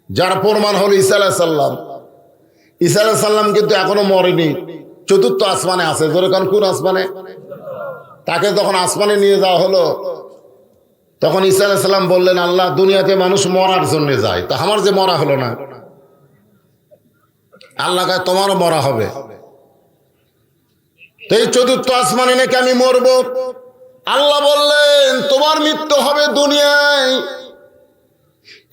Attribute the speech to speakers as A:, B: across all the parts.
A: যার প্রমাণ হলো ঈসা আলাইহিস সালাম। ঈসা আলাইহিস সালাম কিন্তু এখনো মরেনি, চতুর্থ আসমানে আছে। জোরে কারণ কোন আসমানে? তাকে যখন আসমানে নিয়ে যাওয়া হলো তখন ঈসা আলাইহিস সালাম বললেন, আল্লাহ, দুনিয়াতে মানুষ মরার জন্য যায়, তা আমার যে মরা হলো না। আল্লাহ কয় তোমারও মরা হবে। তো এই চতুর্থ আসমানে নাকি আমি মরবো। আল্লাহ বললেন তোমার মৃত্যু হবে দুনিয়ায়।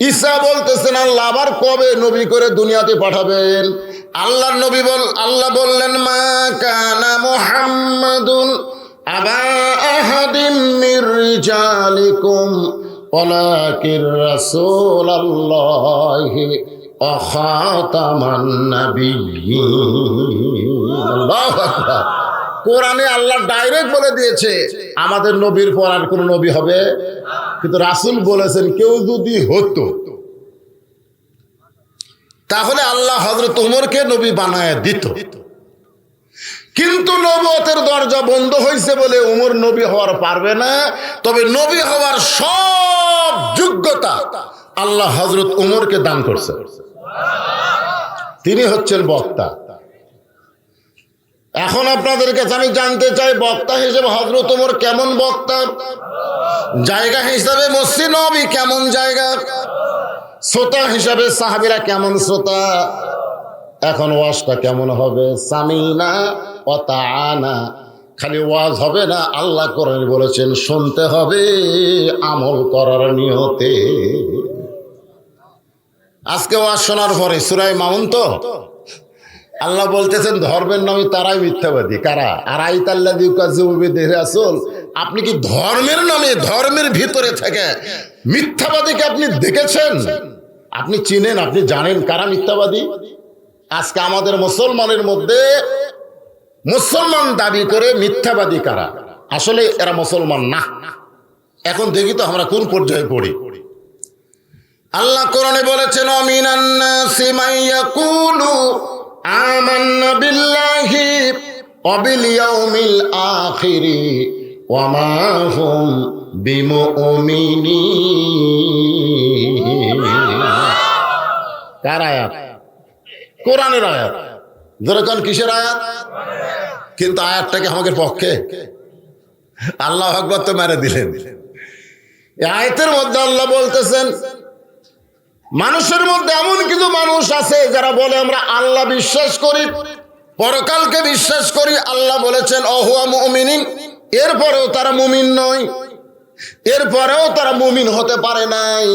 A: ঈসা বলতেছেন, আল্লাহ আবার কবে নবী করে দুনিয়াতে পাঠাবেন? আল্লাহ বললেন, মা কানা মুহাম্মাদুন আবা আহাদিম মির রিজালিকুম ওয়ালাকির রাসূলুল্লাহি ওয়া খাতামান নাবিয়্যিন। আল্লাহু আকবার। কোরআনে আল্লাহ ডাইরেক্ট বলে দিয়েছে আমাদের নবীর পর আর কোন নবী হবে, কিন্তু রাসূল বলেছেন কেউ যদি হতো তাহলে আল্লাহ হযরত ওমরকে নবী বানায় দিত, কিন্তু নবুয়তের দরজা বন্ধ হয়েছে বলে ওমর নবী হওয়ার পারবে না। তবে নবী হওয়ার সব যোগ্যতা আল্লাহ হযরত ওমরকে দান করছে। তিনি হচ্ছেন বক্তা। এখন আপনাদের কাছে আমি জানতে চাই, বক্তা হিসেবে হযরত ওমর কেমন বক্তা? জায়গা হিসাবে মসজিদ নববী কেমন জায়গা? শ্রোতা হিসাবে সাহাবীরা কেমন শ্রোতা? এখন ওয়াজটা কেমন হবে? সামিনা ওয়া তাআনা। খালি ওয়াজ হবে না, আল্লাহ কোরআনে বলেছেন শুনতে হবে আমল করার নিয়তে। আজকে ওয়াজ শোনার পরে সূরা মাউন তো আল্লাহ বলতেছেন ধর্মের নামে তারাই মিথ্যাবাদী। কারা? আরাইতাল্লাযী ইউকাযযিবু বির-রাসূল। আপনি কি ধর্মের নামে, ধর্মের ভিতরে থেকে মিথ্যাবাদীকে আপনি দেখেছেন? আপনি চিনেন, আপনি জানেন কারা মিথ্যাবাদী? আজকে আমাদের মুসলমানের মধ্যে মুসলমান দাবি করে মিথ্যাবাদী কারা? আসলে এরা মুসলমান না। এখন দেখি তো আমরা কোন পর্যায়ে পড়ি। আল্লাহ কোরআনে বলেছেন, আমিনান নাসি মান ইয়াকুলু আমান্না বিল্লাহি ওয়া বিল ইয়াউমিল আখিরি ওয়া মা হুম বিমুমিনিন। কার আয়াত? কোরআনের আয়াত। যেরকম কিসের আয়াত? কিন্তু আয়াতটাকে আমাদের পক্ষে আল্লাহু আকবার তো মেরে দিলেন। এই আয়াতের মধ্যে আল্লাহ বলতেছেন মানুষের মধ্যে এমন কিছু মানুষ আছে যারা বলে আমরা আল্লাহ বিশ্বাস করি, পরকালকে বিশ্বাস করি। আল্লাহ বলেছেন অহুয়া মুমিনিন, এরপরেও তারা মুমিন নয়, এরপরেও তারা মুমিন হতে পারে নাই।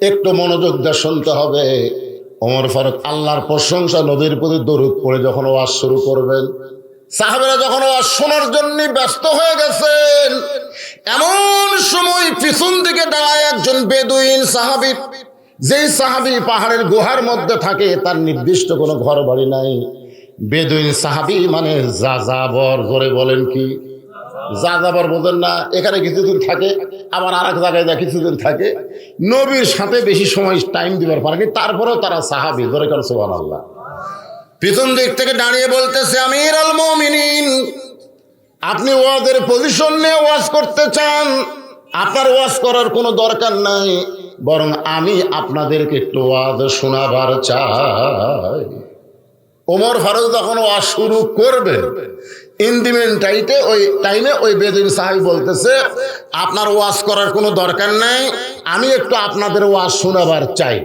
A: একটু মনোযোগ দিয়ে শুনতে হবে। ওমর ফারুক আল্লাহর প্রশংসা, নবীর প্রতি দরুদ পড়ে যখন ওয়াজ শুরু করবেন, সাহাবীরা যখন ওয়াজ শোনার জন্য ব্যস্ত হয়ে গেছেন, এমন সময় পিছন থেকে দাঁড়ায় একজন বেদুইন সাহাবী। যেই সাহাবী পাহাড়ের গুহার মধ্যে থাকে, তার নির্দিষ্ট কোনো ঘর বাড়ি নাই। বেদুইন সাহাবী মানে যাযাবর। জোরে বলেন কি? যাযাবর বোঝেন না? এখানে কিছুদিন থাকে, আবার আর এক জায়গায় যা কিছুদিন থাকে। নবীর সাথে বেশি সময় টাইম দিবার পারেনি, তারপরেও তারা সাহাবী। জোরে কারণ সুবহানাল্লাহ। পিছন দিক থেকে দাঁড়িয়ে বলতেছে, আমিরুল মুমিনিন, আপনি ওয়াজের পজিশন নিয়ে ওয়াজ করতে চান, আপনার ওয়াজ করার কোনো দরকার নাই, বরং আমি আপনাদেরকে একটু ওয়াজ শোনাবার চাই। ওমর ফারুক যখন ওয়াজ শুরু করবে, ইন্দিমেন্ট টাইমে ওই বেদুইন সাহাবী বলতেছে, আপনার ওয়াজ করার কোনো দরকার নাই, আমি একটু আপনাদের ওয়াজ শোনাবার চাই।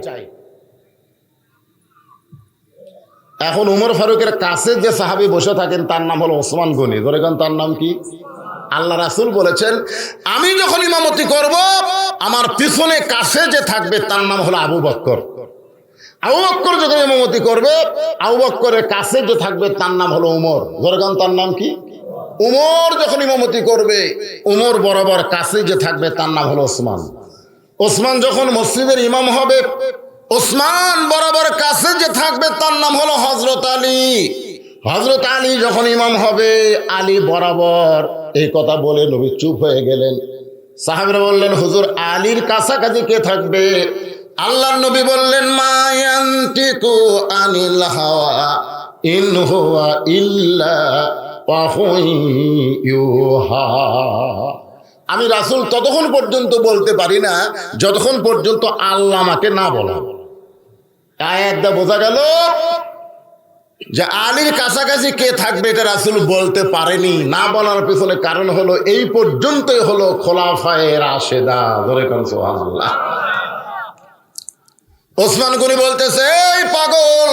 A: এখন ওমর ফারুকের কাছে যে সাহাবী বসে থাকেন তার নাম হলো ওসমান গনি। ধরে গান, তার নাম কি? আল্লাহ রাসূল বলেছেন আমি যখন ইমামতি করব, আমার পিছনে কাছে যে থাকবে তার নাম হলো আবু বকর। আবু বকর যখন ইমামতি করবে, আবু বকরের কাছে যে থাকবে তার নাম হলো উমর। ধরে গান, তার নাম কি? উমর যখন ইমামতি করবে, উমর বরাবর কাছে যে থাকবে তার নাম হলো ওসমান। ওসমান যখন মসজিদের ইমাম হবে, ওসমান বরাবর কাছে যে থাকবে তার নাম হলো হযরত আলী। হযরত আলী যখন ইমাম হবে, আলী বরাবর। এই কথা বলে নবী চুপ হয়ে গেলেন। সাহাবীরা বললেন, হুজুর আলীর কাছাকাছি কে থাকবে? আল্লাহর নবী বললেন, মা ইয়ানতিকু আনিল হাওয়া ইন হুয়া ইল্লা ওয়াহয়ুন ইউহা। আমি রাসূল ততক্ষণ পর্যন্ত বলতে পারি না যতক্ষণ পর্যন্ত আল্লাহ আমাকে না বলা। আয়াতটা বোঝা গেল যে আলীর কাছাকাছি কে থাকবে এটা রাসূল বলতে পারেনি। না বলার পেছনে কারণ হলো এই পর্যন্তই হলো খোলাফায়ে রাশেদা। ধরে কোন সুবহানাল্লাহ। ওসমান গনি বলতেছে, এই পাগল,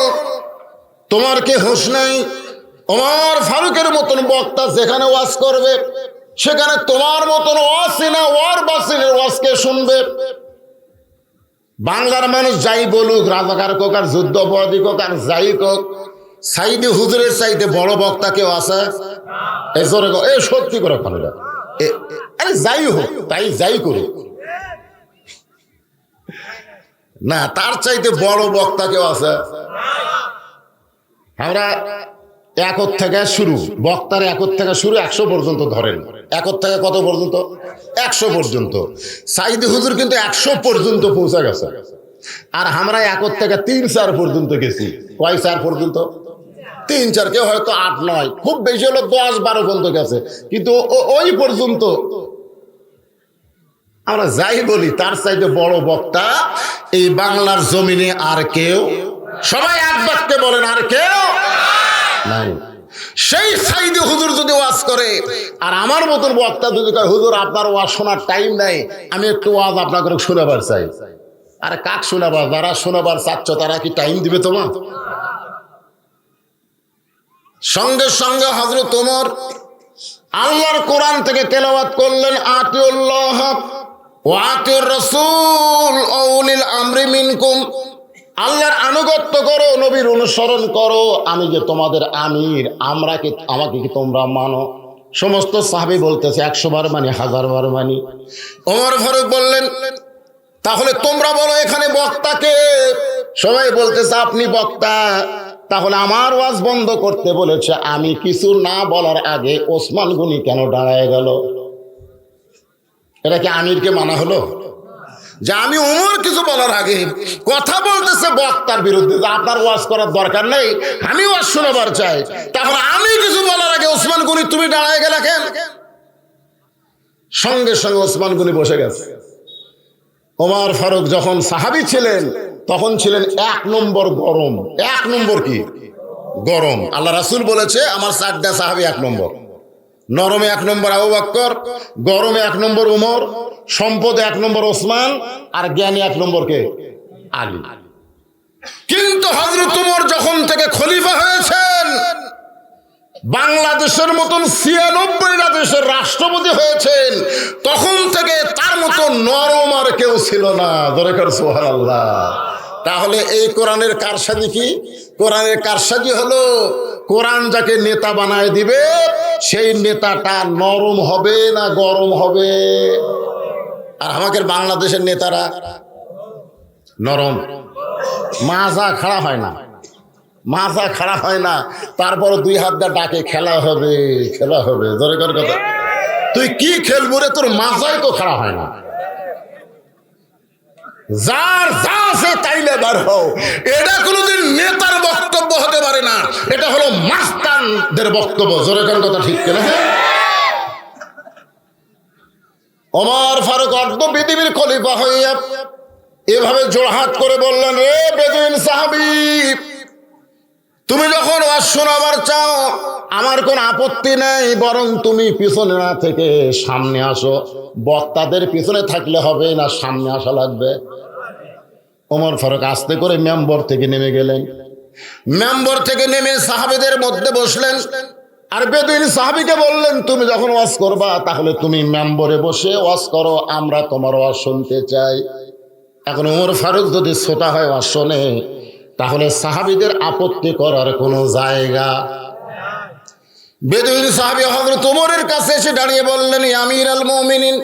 A: তোমার কি হুঁশ নেই? ওমর ফারুকের মতন বক্তা যেখানে ওয়াজ করবে সেখানে তোমার মতন ওয়াসিনা ওয়ার বাসিনের ওয়াজকে শুনবে। বাংলার মানুষ যাই বলুক, রাজাকার কোক আর যুদ্ধ অপরাধী কোক আর যাই কোক, সাইদি হুজুরের চাইতে বড় বক্তা কেউ আছে? এই সত্যি করে খানিটা আরে যাই হোক, তাই যাই করুক না, তার চাইতে বড় বক্তা কেউ আছে? আমরা একর থেকে শুরু, বক্তার একর থেকে শুরু 100 পর্যন্ত ধরেন। একর থেকে কত পর্যন্ত? 100 পর্যন্ত। সাইদি হুজুর কিন্তু 100 পর্যন্ত পৌঁছে গেছে, আর আমরা একর থেকে 3-4 পর্যন্ত গেছি। কয় 4 পর্যন্ত? 3-4, কেউ হয়তো 8-9, খুব বেশি হলো 10-12 পর্যন্ত গেছে, কিন্তু ওই পর্যন্ত আমরা যাই বলি তার চাইতে বড় বক্তা এই বাংলার জমিনে আর কেউ, সবাই এক বাক্যে বলেন, আর কেউ নাই। সেই সাইদি হুজুর যদি ওয়াজ করে আর আমার মতন বক্তা যদি কয়, হুজুর আপনার ওয়াজ শোনার টাইম নাই, আমি একটু ওয়াজ আপনাকে শোনাবার চাই। আরে কাক শোনাবার? যারা শোনাবার চাচ্ছ তারা কি টাইম দিবে তোমার? সঙ্গে সঙ্গে হযরত ওমর আল্লাহর কোরআন থেকে তেলাওয়াত করলেন, আতিউল্লাহ ওয়া আতিউর রাসূল ওয়া উলিল আমরি মিনকুম। আল্লাহর আনুগত্য করো, নবীর অনুসরণ করো, আমি যে তোমাদের আমির, আমাকে কি তোমরা মানো? সমস্ত সাহাবী বলতেছে 100 বার মানি, 1000 বার মানি। ওমর ফারুক বললেন, তাহলে তোমরা বলো এখানে বক্তাকে? সবাই বলতেছে আপনি বক্তা। তাহলে আমার ওয়াজ বন্ধ করতে বলেছে। আমি কিছু না বলার আগে ওসমান গনি কেন দাঁড়ায় গেল? এটা কি আমিরকে মানা হলো? যে আমি ওমর কিছু বলার আগে কথা বলতেছে বক্তার বিরুদ্ধে, যে আপনার ওয়াজ করার দরকার নেই, আমি ওয়াজ শোনাবার চাই, তাহলে আমি কিছু বলার আগে ওসমান গনি তুমি দাঁড়ায় গেলে কেন? সঙ্গে সঙ্গে ওসমান গনি বসে গেছে। ওমর ফারুক যখন সাহাবী ছিলেন তখন ছিলেন 1 নম্বর গরম। 1 নম্বর কি গরম? আল্লাহ রাসূল বলেছে আমার 4টা সাহাবী 1 নম্বর। নরমে 1 নম্বর আবু বকর, গরমে 1 নম্বর ওমর, সম্পদে 1 নম্বর ওসমান, আর জ্ঞানী 1 নম্বর কে? আলী। কিন্তু হযরত ওমর যখন থেকে খলিফা হয়েছেন, বাংলাদেশের মতন 96টা দেশের রাষ্ট্রপতি হয়েছেন, তখন থেকে তার মতো নরম আর কেউ ছিল না। দরকার সুবহানাল্লাহ। তাহলে এই কোরআনের কারসাজি কি? কোরআনের কারসাজি হলো কোরআন যাকে নেতা বানায় দিবে সেই নেতাটা নরম হবে না গরম হবে? আর আমাদের বাংলাদেশের নেতারা নরম, মাজা খাড়া হয় না, মাথা খারাপ হয় না, তারপর 2 হাত দিয়ে ডাকে খেলা হবে, খেলা হবে। জোরে কর কথা, তুই কি খেলবো রে? তোর মাথায় তো খারাপ হয় না। যার যা আছে তাইলে বার হও, এটা কোনোদিন নেতার বক্তব্য হতে পারে না, এটা হলো মাস্তানদের বক্তব্য। জোরে কর কথা, ঠিক কেন? ওমর ফারুক অর্ধ পৃথিবীর খলিফা হইয়া এভাবে জোড়হাত করে বললেন, রে বেদুইন সাহাবী, তুমি যখন ওয়াজ শোনাবার চাও আমার কোন আপত্তি নেই, বরং তুমি পিছনে না থেকে সামনে আসো। বক্তাদের পিছনে থাকলে হবে না, সামনে আসা লাগবে। ওমর ফারুক আস্তে করে মেম্বর থেকে নেমে গেলেন। মেম্বর থেকে নেমে সাহাবীদের মধ্যে বসলেন, আর বেদুইন সাহাবীকে বললেন, তুমি যখন ওয়াজ করবা তাহলে তুমি মেম্বরে বসে ওয়াজ করো, আমরা তোমার ওয়াজ শুনতে চাই। এখন ওমর ফারুক যদি ছোটা হয় ওয়াজ শোনে, তাহলে সাহাবীদের আপত্তি করার কোনো জায়গা। বেদুইন সাহাবী হযরত ওমরের কাছে এসে দাঁড়িয়ে বললেন, ইয়া আমিরাল মুমিনিন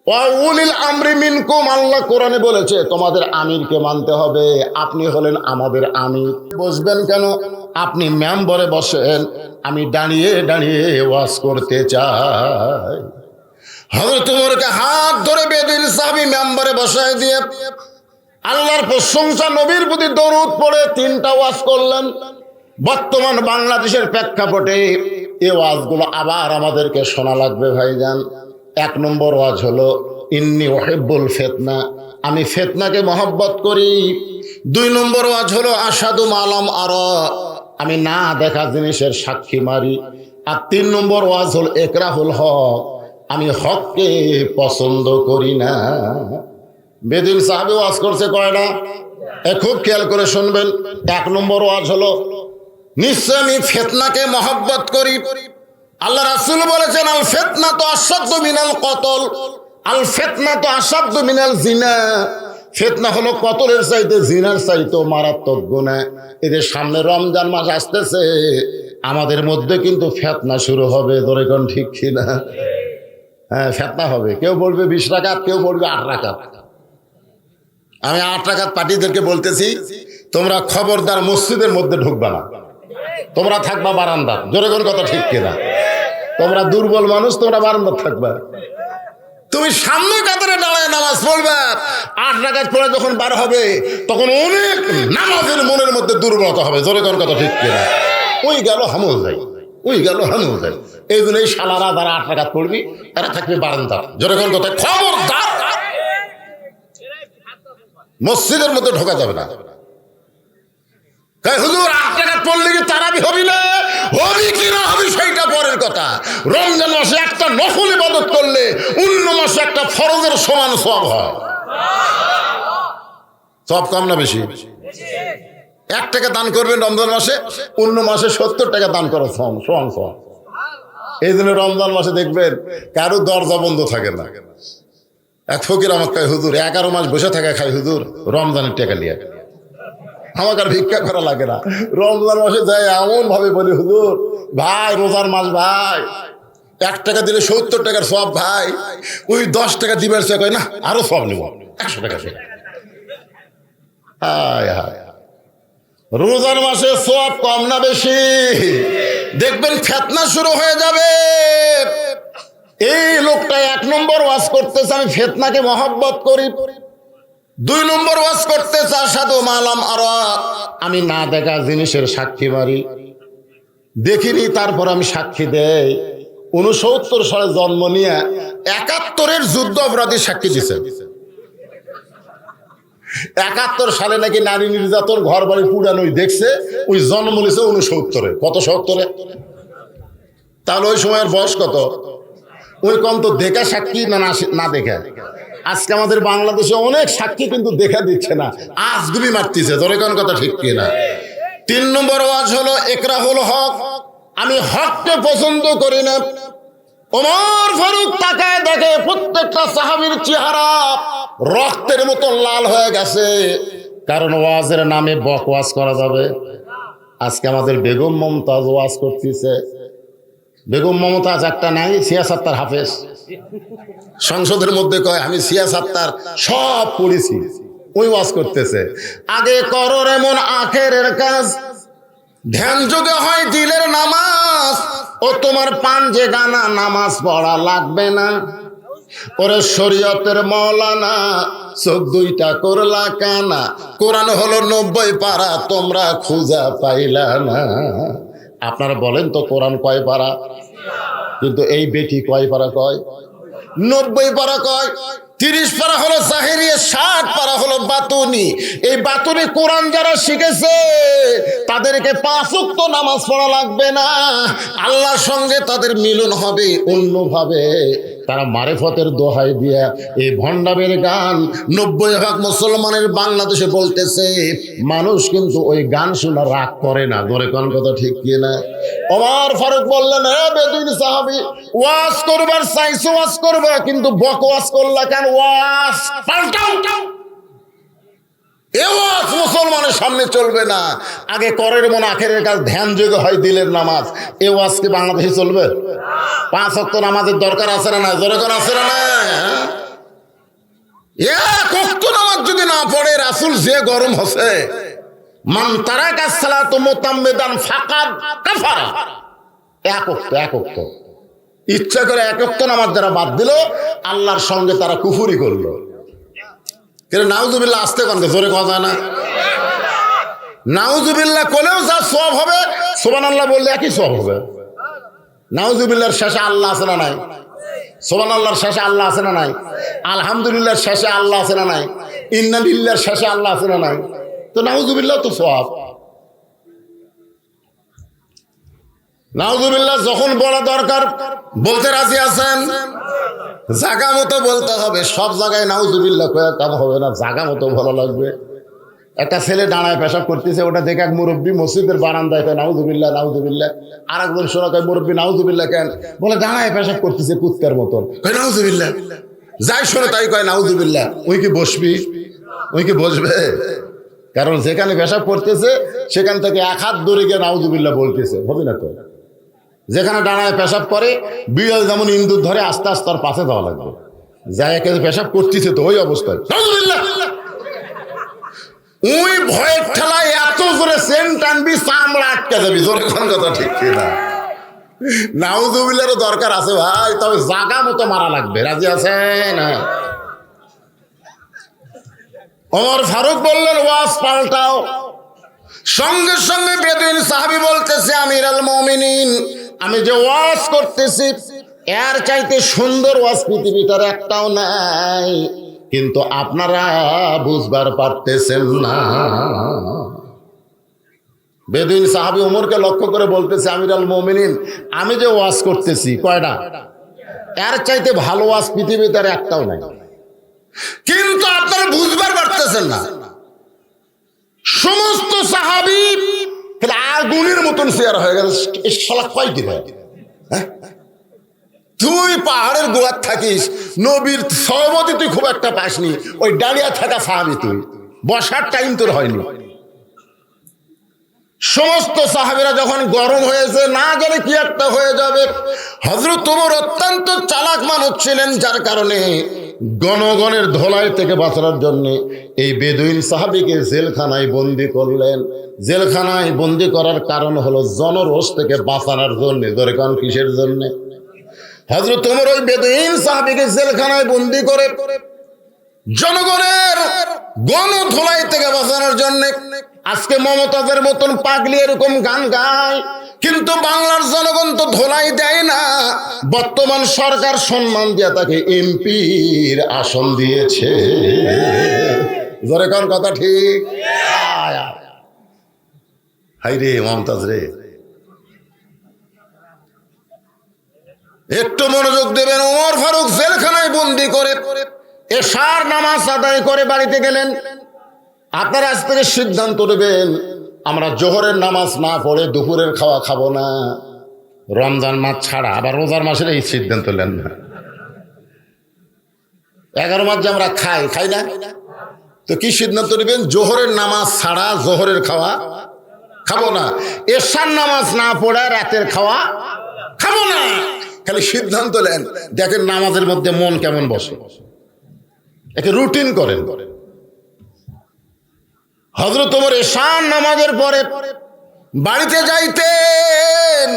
A: ওয়া উলিল আমরি মিনকুম, আল্লাহ কোরআনে বলেছে তোমাদের আমিরকে মানতে হবে, আপনি হলেন আমাদের আমির। বসবেন কেন? আপনি মেম্বরে বসেন, আমি দাঁড়িয়ে দাঁড়িয়ে ওয়াজ করতে চাই। হযরত ওমরকে হাত ধরে বেদুইন সাহাবী মেম্বরে বসায় দিয়ে আল্লাহর প্রশংসা, নবীর প্রতি দরুদ পড়ে 3টা ওয়াজ করলেন। বর্তমান বাংলাদেশের প্রেক্ষাপটে এই ওয়াজগুলো আবার আমাদেরকে শোনা লাগবে ভাইজান। 1 নম্বর ওয়াজ হলো ইন্নী উহিব্বুল ফিতনা, আমি ফিতনাকে মহব্বত করি। 2 নম্বর ওয়াজ হলো আসাদু মালাম আর, আমি না দেখা জিনিসের সাক্ষী মারি। আর 3 নম্বর ওয়াজ হল একরাহুল হক, আমি হককে পছন্দ করি না। বেদিন সাহাবী ওয়াজ করছে কয়টা? খুব খেয়াল করে শুনবেন। 1 নম্বর ওয়াজ হলো নিশ্চয় আমি ফিতনাকে মহব্বত করি। আল্লাহ রাসূল বলেছেন আল ফিতনা তো আসাদ্দু মিনাল কতল, আল ফিতনা তো আসাদ্দু মিনাল জিনা। ফিতনা হলো কতলের চাইতে জিনার চাইতে মারাত্মক গুনাহ। এদের সামনে রমজান মাস আসতেছে, আমাদের মধ্যে কিন্তু ফিতনা শুরু হবে। ধরে কোন ঠিক কিনা? হ্যাঁ, ফিতনা হবে। কেউ বলবে 20 রাকাত, কেউ বলবে 8 রাকাত। আমি 8 রাকাত পার্টিদেরকে বলতেছি, তোমরা খবরদার মসজিদের মধ্যে ঢুকবা না, তোমরা থাকবা বারান্দা। জোরে কোন কথা ঠিক কিনা? তোমরা দুর্বল মানুষ, তোমরা বারান্দা থাকবা। তুমি সামনে কাতারে দাঁড়ায় নামাজ পড়বা। 8 রাকাত পড়ে যখন বার হবে, তখন অনেক নামাজের মনের মধ্যে দুর্বলতা হবে। জোরে কোন কথা ঠিক কিনা? ওই গেল হামল যাই, ওই গেল হামল যাই। এই জন্য এই শালারা যারা 8 রাকাত পড়বি, এরা থাকবে বারান্দা। জোরে কোন কথা, খবরদার মসজিদের মধ্যে ঢোকা যাবে না। হুজুর 8 রাকাত পড়লে কি তারাবি হবি না? হবি কি না হবি সেইটা পরের কথা। রমজান মাসে একটা নফল ইবাদত করলে অন্য মাসে একটা ফরজের সমান সওয়াব হয়। সওয়াব কম না বেশি? 1 টাকা দান করবেন রমজান মাসে, অন্য মাসে 70 টাকা দান করো সমান সওয়াব। এই জন্য রমজান মাসে দেখবেন কারো দরজা বন্ধ থাকে না। এক ফকির আমাকে কয়, হুজুর 11 মাস বসে থাকা খাই হুজুর, রমজানের টাকা নিয়ে আমাকে আর ভিক্ষা করা লাগে না। রমজান মাসে যাই এমন ভাবে বলি, হুজুর ভাই রোজার মাস ভাই, 1 টাকা দিলে 70 টাকার সওয়াব ভাই। ওই 10 টাকা দিবার সে কয় না আরো সওয়াব নেব, 100 টাকা সে। হায় হায়, রোজার মাসে সওয়াব কম না বেশি? দেখবেন ফিতনা শুরু হয়ে যাবে। এই লোকটা 1 নম্বর ওয়াজ করতেছে আমি ফিতনাকে মহব্বত করি। 2 নম্বর ওয়াজ করতেছে আসাদু মালাম আর, আমি না দেখা জিনিসের সাক্ষী মারি। দেখিনি তারপর আমি সাক্ষী দেই। 69 সালে জন্ম নিয়ে 71-এর যুদ্ধ অপরাধী সাক্ষী দিছে। 71 সালে নাকি নারী নির্যাতন, ঘর বাড়ি পুরানোই দেখছে। ওই জন্ম নিয়েছে 69-এ। কত 70-এ? তাহলে ওই সময়ের বয়স কত? ওই কম তো দেখা সাক্ষী না দেখা। আজকে আমাদের বাংলাদেশে অনেক সাক্ষী কিন্তু দেখা দিচ্ছে না, আজগুবি মারতেছে। ধরে কোন কথা ঠিক কিনা? 3 নম্বর ওয়াজ হলো একরাহুল হক, আমি হককে পছন্দ করি না। ওমর ফারুক তাকায় দেখে প্রত্যেকটা সাহাবীর চেহারা রক্তের মতো লাল হয়ে গেছে। কারণ ওয়াজের নামে বকওয়াজ করা যাবে। আজকে আমাদের বেগম মমতাজ ওয়াজ করতেছে। বেগম মমতাজ একটা নাই, সিয়াসাত্তার হাফেজ। সংসদের মধ্যে কয় আমি সিয়াসাত্তার সব পড়েছি, ওই ওয়াজ করতেছে। আগে করো এমন আখেরের কাজ, ধ্যান যোগে হয় দিলের নামাজ। ও তোমার পাঞ্জে গানা নামাজ পড়া লাগবে না। ওরে শরীয়তের মৌলানা, চোখ 2টা করলা কানা। কোরআন হলো 90 পারা, তোমরা খুঁজা পাইলা না। আপনারা বলেন তো কোরআন কয় পারা? কিন্তু এই বেটি কয় পারা কয়? 90 পারা কয়। 30 পারা হলো জাহেরিয়া, 60 পারা হলো বাতুনি। এই বাতুনি কোরআন যারা শিখেছে তাদেরকে 5 ওয়াক্ত নামাজ পড়া লাগবে না। আল্লাহর সঙ্গে তাদের মিলন হবে অন্যভাবে। তারা মারেফতের দোহাই দিয়া এই ভণ্ডামের গান 90% মুসলমানের বাংলাদেশে বলতেছে। মানুষ কিন্তু ওই গান শোনা রাগ করে না। ধরে কোন কথা ঠিক কিনা? ওমর ফারুক বললেন, হে বেদুইন সাহাবী, ওয়াজ করবার চাইছো ওয়াজ করবা, কিন্তু বকওয়াজ করলা কেন? ওয়াজ পাল্টাও। এ ওয়াজ মুসলমানের সামনে চলবে না। আগে করের মন আখেরের কাজ, ধ্যান যোগে হয় দিলের নামাজ। এ ওয়াজ কি বাংলাদেশে চলবে? 5 ওয়াক্ত নামাজের দরকার আছে না নাই? জোরে কোন আছে না নাই? 1 ওয়াক্ত নামাজ যদি না পড়ে, রাসূল যে গরম হচ্ছে, মান তারাকা সালাতু মুতাম্মিদান ফাকাদ কাফারা। 1 ওয়াক্ত ইচ্ছা করে 1 ওয়াক্ত নামাজ যারা বাদ দিল, আল্লাহর সঙ্গে তারা কুফরি করলো। কিন্তু নাউজুবিল্লাহ আসতে কোন জোরে কথা যায় না? নাউজুবিল্লাহ কোলেও যা সওয়াব হবে, সুবহানাল্লাহ বললে একই সওয়াব হবে। নাউজুবিল্লাহর শেষে আল্লাহ আছে না নাই? সুবহানাল্লাহর শেষে আল্লাহ আছে না নাই? আলহামদুলিল্লাহর শেষে আল্লাহ আছে না নাই? ইন্না লিল্লাহর শেষে আল্লাহ আছে না নাই? তো নাউজুবিল্লাহ তো সওয়াব। নাউজুবিল্লাহ যখন বলা দরকার বলতে রাজি আছেন? জায়গা মতো বলতে হবে, সব জায়গায় নাউজুবিল্লাহ কয়ে কাম হবে না, জায়গা মতো ভালো লাগবে। একটা ছেলে দাঁড়ায় পেশাব করতেছে, ওটা দেখে এক মুরব্বী মসজিদের বারান্দায় কয় নাউজুবিল্লাহ নাউজুবিল্লাহ। আর একজন শোনা কয় মুরব্বী নাউজুবিল্লাহ কেন? বলে দাঁড়ায় পেশাব করতেছে কুত্তার মতন, কয় নাউজুবিল্লাহ। যাই শোনে তাই কয় নাউজুবিল্লাহ। ওই কি বসবি? ওই কি বসবে? কারণ যেখানে পেশাব করতেছে সেখান থেকে এক হাত দূরে গিয়ে নাউজুবিল্লাহ বলতেছে, হবে না তো? যেখানে দাঁড়ায় পেশাব করে বিড়াল যেমন ইন্দুর ধরে আস্তে আস্তে তার পাশে যাওয়া লাগবে। যাই একে পেশাব করতেছে তো ওই অবস্থায় নাউজুবিল্লাহ। ওই ভয়ের ঠেলায় এত জোরে সেন টানবি চামড়া আটকে যাবি। জোরে কোন কথা ঠিক না? নাউজুবিল্লাহর দরকার আছে ভাই, তবে জাগা মতো মারা লাগবে। রাজি আছেন? ওমর ফারুক বললেন ওয়াজ পাল্টাও। সঙ্গে সঙ্গে বেদুইন সাহাবী বলতেছে আমিরুল মুমিনিন, আমি যে ওয়াজ করতেছি এর চাইতে সুন্দর ওয়াজ পৃথিবীটার একটাও নাই, কিন্তু আপনারা বুঝবার পারতেছেন না। বেদুইন সাহাবী ওমরকে লক্ষ্য করে বলতেছে আমিরুল মুমিনিন, আমি যে ওয়াজ করতেছি কয়টা, এর চাইতে ভালো ওয়াজ পৃথিবীতে আর একটাও নাই, কিন্তু আপনারা বুঝবার পারতেছেন না। সমস্ত সাহাবী আগুনের মতন শেয়ার হয়ে গেল। শালা কয় কি ভাই, তুই পাহাড়ের গোয়ার থাকিস, নবীর সহমতি তুই খুব একটা পাসনি, ওই দাঁড়িয়ে থাকা সাহাবী, তুই বসার টাইম তোর হয়নি। সমস্ত সাহাবীরা যখন গরম হয়েছে, না জানে কি একটা হয়ে যাবে, হযরত ওমর অত্যন্ত চালাক মানুষ ছিলেন, যার কারণে গণগণের ধোলাই থেকে বাঁচানোর জন্য এই বেদুইন সাহাবীকে জেলখানায় বন্দি করলেন। জেলখানায় বন্দি করার কারণ হলো জনরোষ থেকে বাঁচানোর জন্য। ধরে কারণ কিসের জন্য? হযরত ওমর ওই বেদুইন সাহাবীকে জেলখানায় বন্দি করে জনগণের গণধোলাই থেকে বাঁচানোর জন্য। আজকে মমতাজের মতন পাগলি এরকম গান গায়, কিন্তু বাংলার জনগণ তো ধোলাই দেয় না। বর্তমান সরকার সম্মান দিয়ে তাকে এমপির আসন দিয়েছে। জোরে কোন কথা ঠিক? হাই রে মমতাজ রে, একটু মনোযোগ দেবেন। ওমর ফারুক জেলখানায় বন্দি করে এশার নামাজ আদায় করে বাড়িতে গেলেন। আপনারা আজ থেকে সিদ্ধান্ত নেবেন, আমরা জোহরের নামাজ না পড়ে দুপুরের খাওয়া খাবো না, রমজান মাস ছাড়া। আবার রোজার মাসের এই সিদ্ধান্ত নেন না। 11 মাস যে আমরা খাই না, তো কি সিদ্ধান্ত নেবেন? জোহরের নামাজ ছাড়া জোহরের খাওয়া খাবো না, এশার নামাজ না পড়ে রাতের খাওয়া খাবো না। খালি সিদ্ধান্ত নেন, দেখেন নামাজের মধ্যে মন কেমন বসে, একে রুটিন করেন। হযরত ওমর এশার নামাজের পরে বাড়িতে যাইতেন।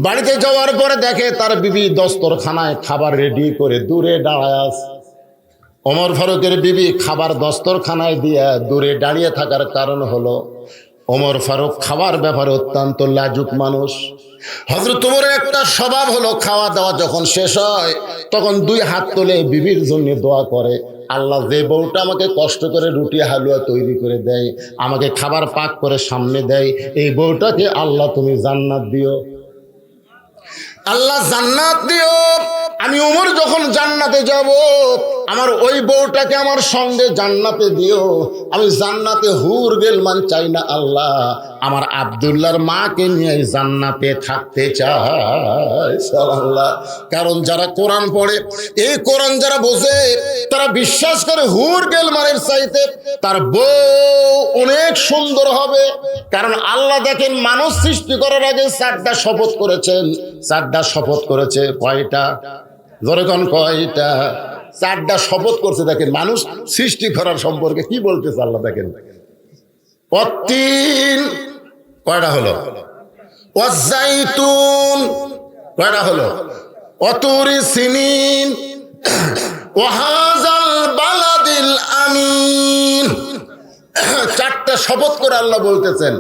A: বাড়িতে যাওয়ার পরে দেখে তার বিবি দস্তরখানায় খাবার রেডি করে দূরে দাঁড়ায় আছে। ওমর ফারুকের বিবি খাবার দস্তরখানায় দিয়ে দূরে দাঁড়িয়ে থাকার কারণ হলো ওমর ফারুক খাবার ব্যাপারে অত্যন্ত লাজুক মানুষ। হযরত ওমরের একটা স্বভাব হলো খাওয়া দাওয়া যখন শেষ হয় তখন 2 হাত তুলে বিবির জন্য দোয়া করে, আল্লাহ যে বউটা আমাকে কষ্ট করে রুটি হালুয়া তৈরি করে দেয়, আমাকে খাবার পাক করে সামনে দেয়, এই বউটাকে আল্লাহ তুমি জান্নাত দিও, আল্লাহ জান্নাত দিও। আমি ওমর যখন জান্নাতে যাব, আমার ওই বউটাকে আমার সঙ্গে জান্নাতে দিও। আমি জান্নাতে হুর গেলমান চাই না আল্লাহ, আমার আব্দুল্লাহর মাকে নিয়ে জান্নাতে থাকতে চাই আল্লাহ। কারণ যারা কোরআন পড়ে, এই কোরআন যারা বোঝে, তারা বিশ্বাস করে হুর গেলমানের চাইতে তার বউ অনেক সুন্দর হবে। কারণ আল্লাহ দেখেন মানুষ সৃষ্টি করার আগে 4টা শপথ করেছেন। 4টা শপথ করেছে। কয়টা? জোরে কোন কয়টা? 4টা শপথ করছে। দেখেন মানুষ সৃষ্টি করার সম্পর্কে কি বলতেছে আল্লাহ, দেখেন। অত্তিন কয়টা হলো? ওয়াজ্জাইতুন কয়টা হলো? অতুরি সিনিন ওয়াহাজাল বালাদিল আমিন। 4টা শপথ করে আল্লাহ বলতেছেন,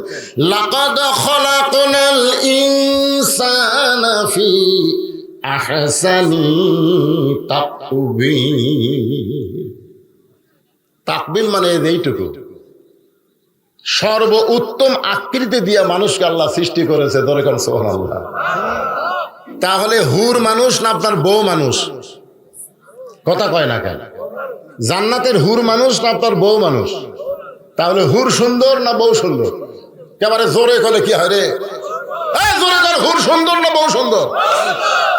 A: লাকাদ খলাকনাল ইনসানা ফি আহসানি তাকবীর। তাকবীর মানে এইটুকু, সর্ব উত্তম আকৃতি দিয়ে মানুষকে আল্লাহ সৃষ্টি করেছে, ধরে কোন সুবহানাল্লাহ। তাহলে হুর মানুষ না আপনার বউ মানুষ? কথা কয় না কেন? জান্নাতের হুর মানুষ না আপনার বউ মানুষ? তাহলে হুর সুন্দর না বউ সুন্দর? একেবারে জোরে কলে কি হয় রে? জোরে কর, হুর সুন্দর না বউ সুন্দর?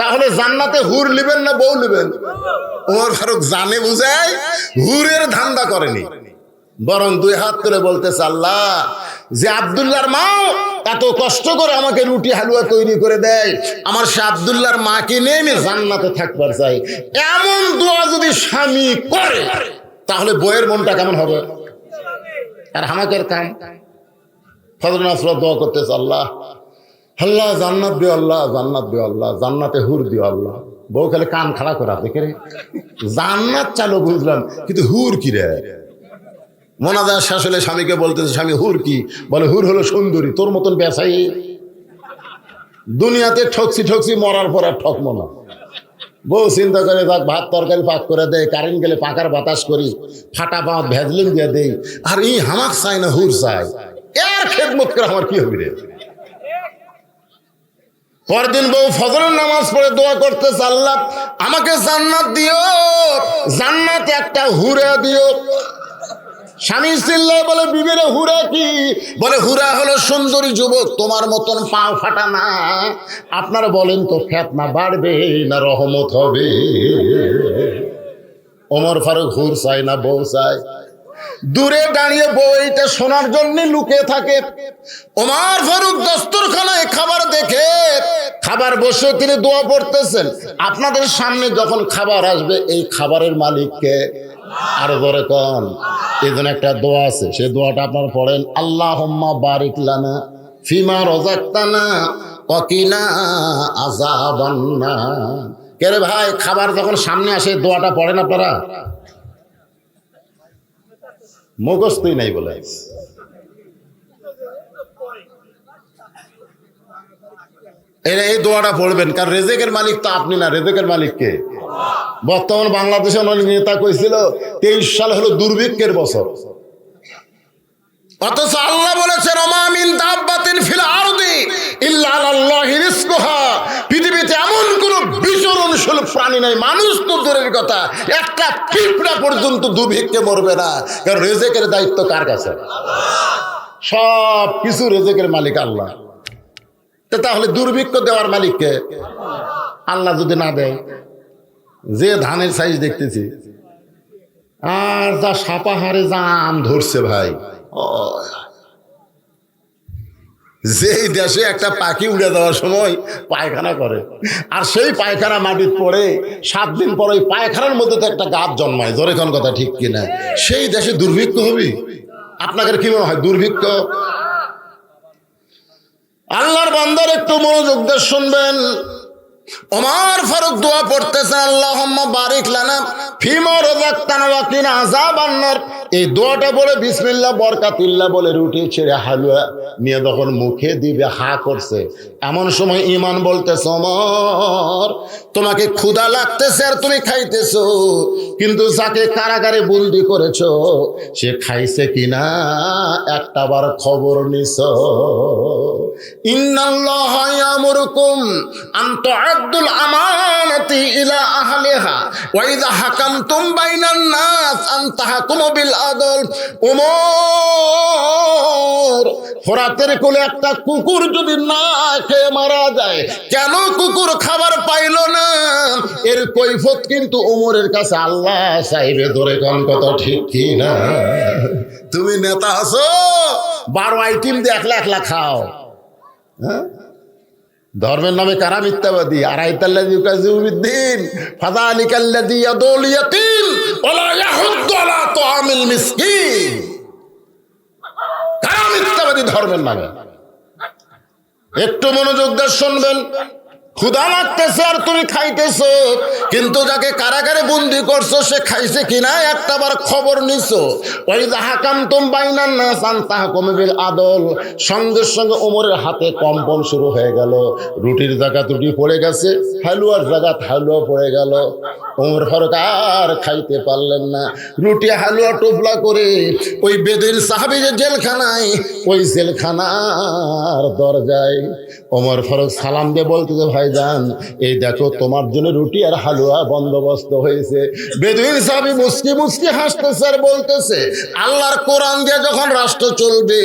A: তাহলে জান্নাতে হুর লিবেন না বউ লিবেন? ওমর ফারুক জানে বুঝায় হুরের ধান্দা করেনি, বরং দুই হাত করে বলতেছে, আল্লাহ, যে আব্দুল্লাহর মা এত কষ্ট করে আমাকে রুটি হালুয়া তৈরি করে দেয়, আমার সে আব্দুল্লাহর মাকে নিয়ে আমি জান্নাতে থাকবার চাই। এমন দোয়া যদি স্বামী করে তাহলে বইয়ের মনটা কেমন হবে? আর আমাদের কাম ফজর নামাজ দোয়া করতেছে, আল্লাহ আল্লাহ জান্নাত দিও, আল্লাহ জান্নাত দিও, আল্লাহ জান্নাতে হুর দিও আল্লাহ। বউ খালি কান খাড়া করে আপনি কে জান্নাত চালো বুঝলাম, কিন্তু হুর কি রে? মোনাজাত শেষ হলে স্বামীকে বলতেছে, স্বামী হুর কি? বলে হুর হলো সুন্দরী, তোর মতন বেসাই দুনিয়াতে ঠকছি ঠকছি, মরার পর আর ঠকবো না। বউ চিন্তা করে, যাক ভাত তরকারি পাক করে দেয়, কারেন্ট গেলে পাকার বাতাস করি, ফাটা পাঁচ ভেজলিন দিয়ে দেই, আর ই হামাক চাই না হুর চাই, এর খেদমত করে আমার কি হবে রে? পরদিন বউ ফজরের নামাজ পড়ে দোয়া করতেছে, আল্লাহ আমাকে জান্নাত দিও, জান্নাতে একটা হুরা দিও। স্বামী চিল্লায় বলে, বিবিরে হুরা কি? বলে হুরা হলো সুন্দরী যুবক, তোমার মতন পাও ফাটা না। আপনারা বলেন তো, ফেতনা বাড়বে না রহমত হবে? ওমর ফারুক হুর চায় না বউ চায়? দূরে দাঁড়িয়ে বউ এইটা শোনার জন্য লুকিয়ে থাকে। ওমর ফারুক দস্তরখানায় খাবার দেখে, খাবার বসে তিনি দোয়া পড়তেছেন। আপনাদের সামনে যখন খাবার আসবে, এই খাবারের মালিককে আরো বড় কন, এই জন্য একটা দোয়া আছে, সেই দোয়াটা আপনারা পড়েন, আল্লাহুম্মা বারিক লানা ফিমা রাযাকতানা ওয়া কিনা আযাবান্নার। কে রে ভাই, খাবার যখন সামনে আসে দোয়াটা পড়েন আপনারা? মুখস্থই নাই বলে। এই দোয়াটা পড়বেন, কারণ রেজেকের মালিক তো আপনি না, রেজেকের মালিক কে? বর্তমান বাংলাদেশে অনেক নেতা কইছিল 23 সাল হলো দুর্ভিক্ষের বছর, অথচ আল্লাহ বলেছেন ওমা মিন দাব্বাতিন ফিল আরদি ইল্লা আলাল্লাহি রিজকুহা। পৃথিবীতে এমন কোন বিচরণশীল প্রাণী নাই, মানুষ তো দূরের কথা, একটা পিঁপড়া পর্যন্ত দুর্ভিক্ষে মরবে না, কারণ রেজেকের দায়িত্ব কার কাছে? সব কিছু রেজেকের মালিক আল্লাহ। তাহলে দুর্ভিক্ষ দেওয়ার মালিককে? আল্লাহ যদি না দেয়, যে ধানের সাইজ দেখতেছি, আর যা সাপাহারে জাম ধরছে ভাই, যেই দেশে একটা পাখি উড়ে যাওয়ার সময় পায়খানা করে, আর সেই পায়খানা মাটির পড়ে 7 দিন পর ওই পায়খানার মধ্যে তো একটা গাছ জন্মায়, জোরে কোন কথা ঠিক কিনা? সেই দেশে দুর্ভিক্ষ হবে? আপনাদের কি মনে হয় দুর্ভিক্ষ? আল্লাহর বান্দার একটু মনোযোগ দিয়ে শুনবেন। ওমর ফারুক দোয়া পড়তেছেন, আল্লাহুম্মা বারিক লানা ফিমা রাযাকতানা ওয়া কিনা আযাবান্নার। এই দোয়াটা বলে বিসমিল্লাহ বরকাতুল্লাহ বলে রুটি ছেড়ে হালুয়া নিয়ে যখন মুখে দিবে, হা করছে, এমন সময় ঈমান বলতেছে, ওমর তোমাকে ক্ষুধা লাগতেছে আর তুমি খাইতেছো, কিন্তু যাকে কারাগারে বন্দি করেছো সে খাইছে কিনা একটাবার খবর নিছো? ইন্নাল্লাহা ইয়ামুরুকুম আন তুআদ্দুল আমানাতি ইলা আহলিহা ওয়া ইযা হাকামতুম বাইনান নাস আন তাহকুমু বিল আদল। ওমর, ফোরাতের কোলে একটা কুকুর যদি না খেয়ে মারা যায়, কেন কুকুর খাবার পাইল না, এর কৈফত কিন্তু ওমরের কাছে আল্লাহ চাইবে। ধরে কোন কথা ঠিক কি না? তুমি নেতা আছো, 12 আইটেম দিয়ে একলা একলা খাও, হ্যাঁ? ধর্মের নামে কারা মিথ্যাবাদী? আরাইতাল্লাযী ইউকাযযিবুবিদ্দীন ফাযালিকাল্লাযী ইয়াদুল ইয়াতীম ওয়া লা ইয়াহুদ্দু আলা তুআমিল মিসকিন। কারা মিথ্যাবাদী ধর্মের নামে? একটু মনোযোগ দিয়ে শুনবেন। ক্ষুধা লাগতেছে আর তুমি খাইতেছো, কিন্তু যাকে কারাগারে বন্দি করছো সে খাইছে কিনা একটাবার খবর নিছো। ওই হাকামতুম বাইনান নাস আন তাহকুমু বিল আদল, সঙ্গে সঙ্গে ওমরের হাতে কম্পন শুরু হয়ে গেল। রুটির জায়গা রুটি পড়ে গেছে, হালুয়ার জায়গা হালুয়া পড়ে গেল। ওমর ফারুক আর খাইতে পারলেন না। রুটি হালুয়া টোপলা করে ওই বেদুইন সাহাবী যে জেলখানায়, ওই জেলখানার দরজায় ওমর ফারুক সালাম দিয়ে বলতেছে, ভাইজান এই দেখো তোমার জন্য রুটি আর হালুয়া বন্দোবস্ত হয়েছে। বেদুইন সাহাবী মুচকি মুচকি হাসতেছে আর বলতেছে, আল্লাহর কোরআন দিয়ে যখন রাষ্ট্র চলবে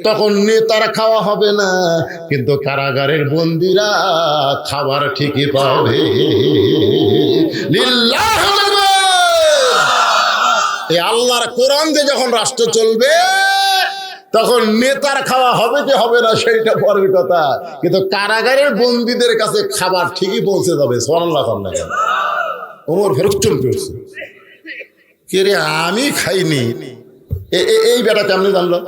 A: তখন নেতার খাওয়া হবে না, কিন্তু কারাগারের বন্দীরা খাবার ঠিকই পাবে। লিল্লাহ এই আল্লাহর কোরআন দিয়ে যখন রাষ্ট্র চলবে তখন নেতার খাওয়া হবে কি হবে না সেইটা পরের কথা, কিন্তু কারাগারের বন্দীদের কাছে খাবার ঠিকই পৌঁছে যাবে। সুবহানাল্লাহ। ওমর ফারুক চমকে উঠছে, কে রে আমি খাইনি, এই বেটা কেমনি জানলো?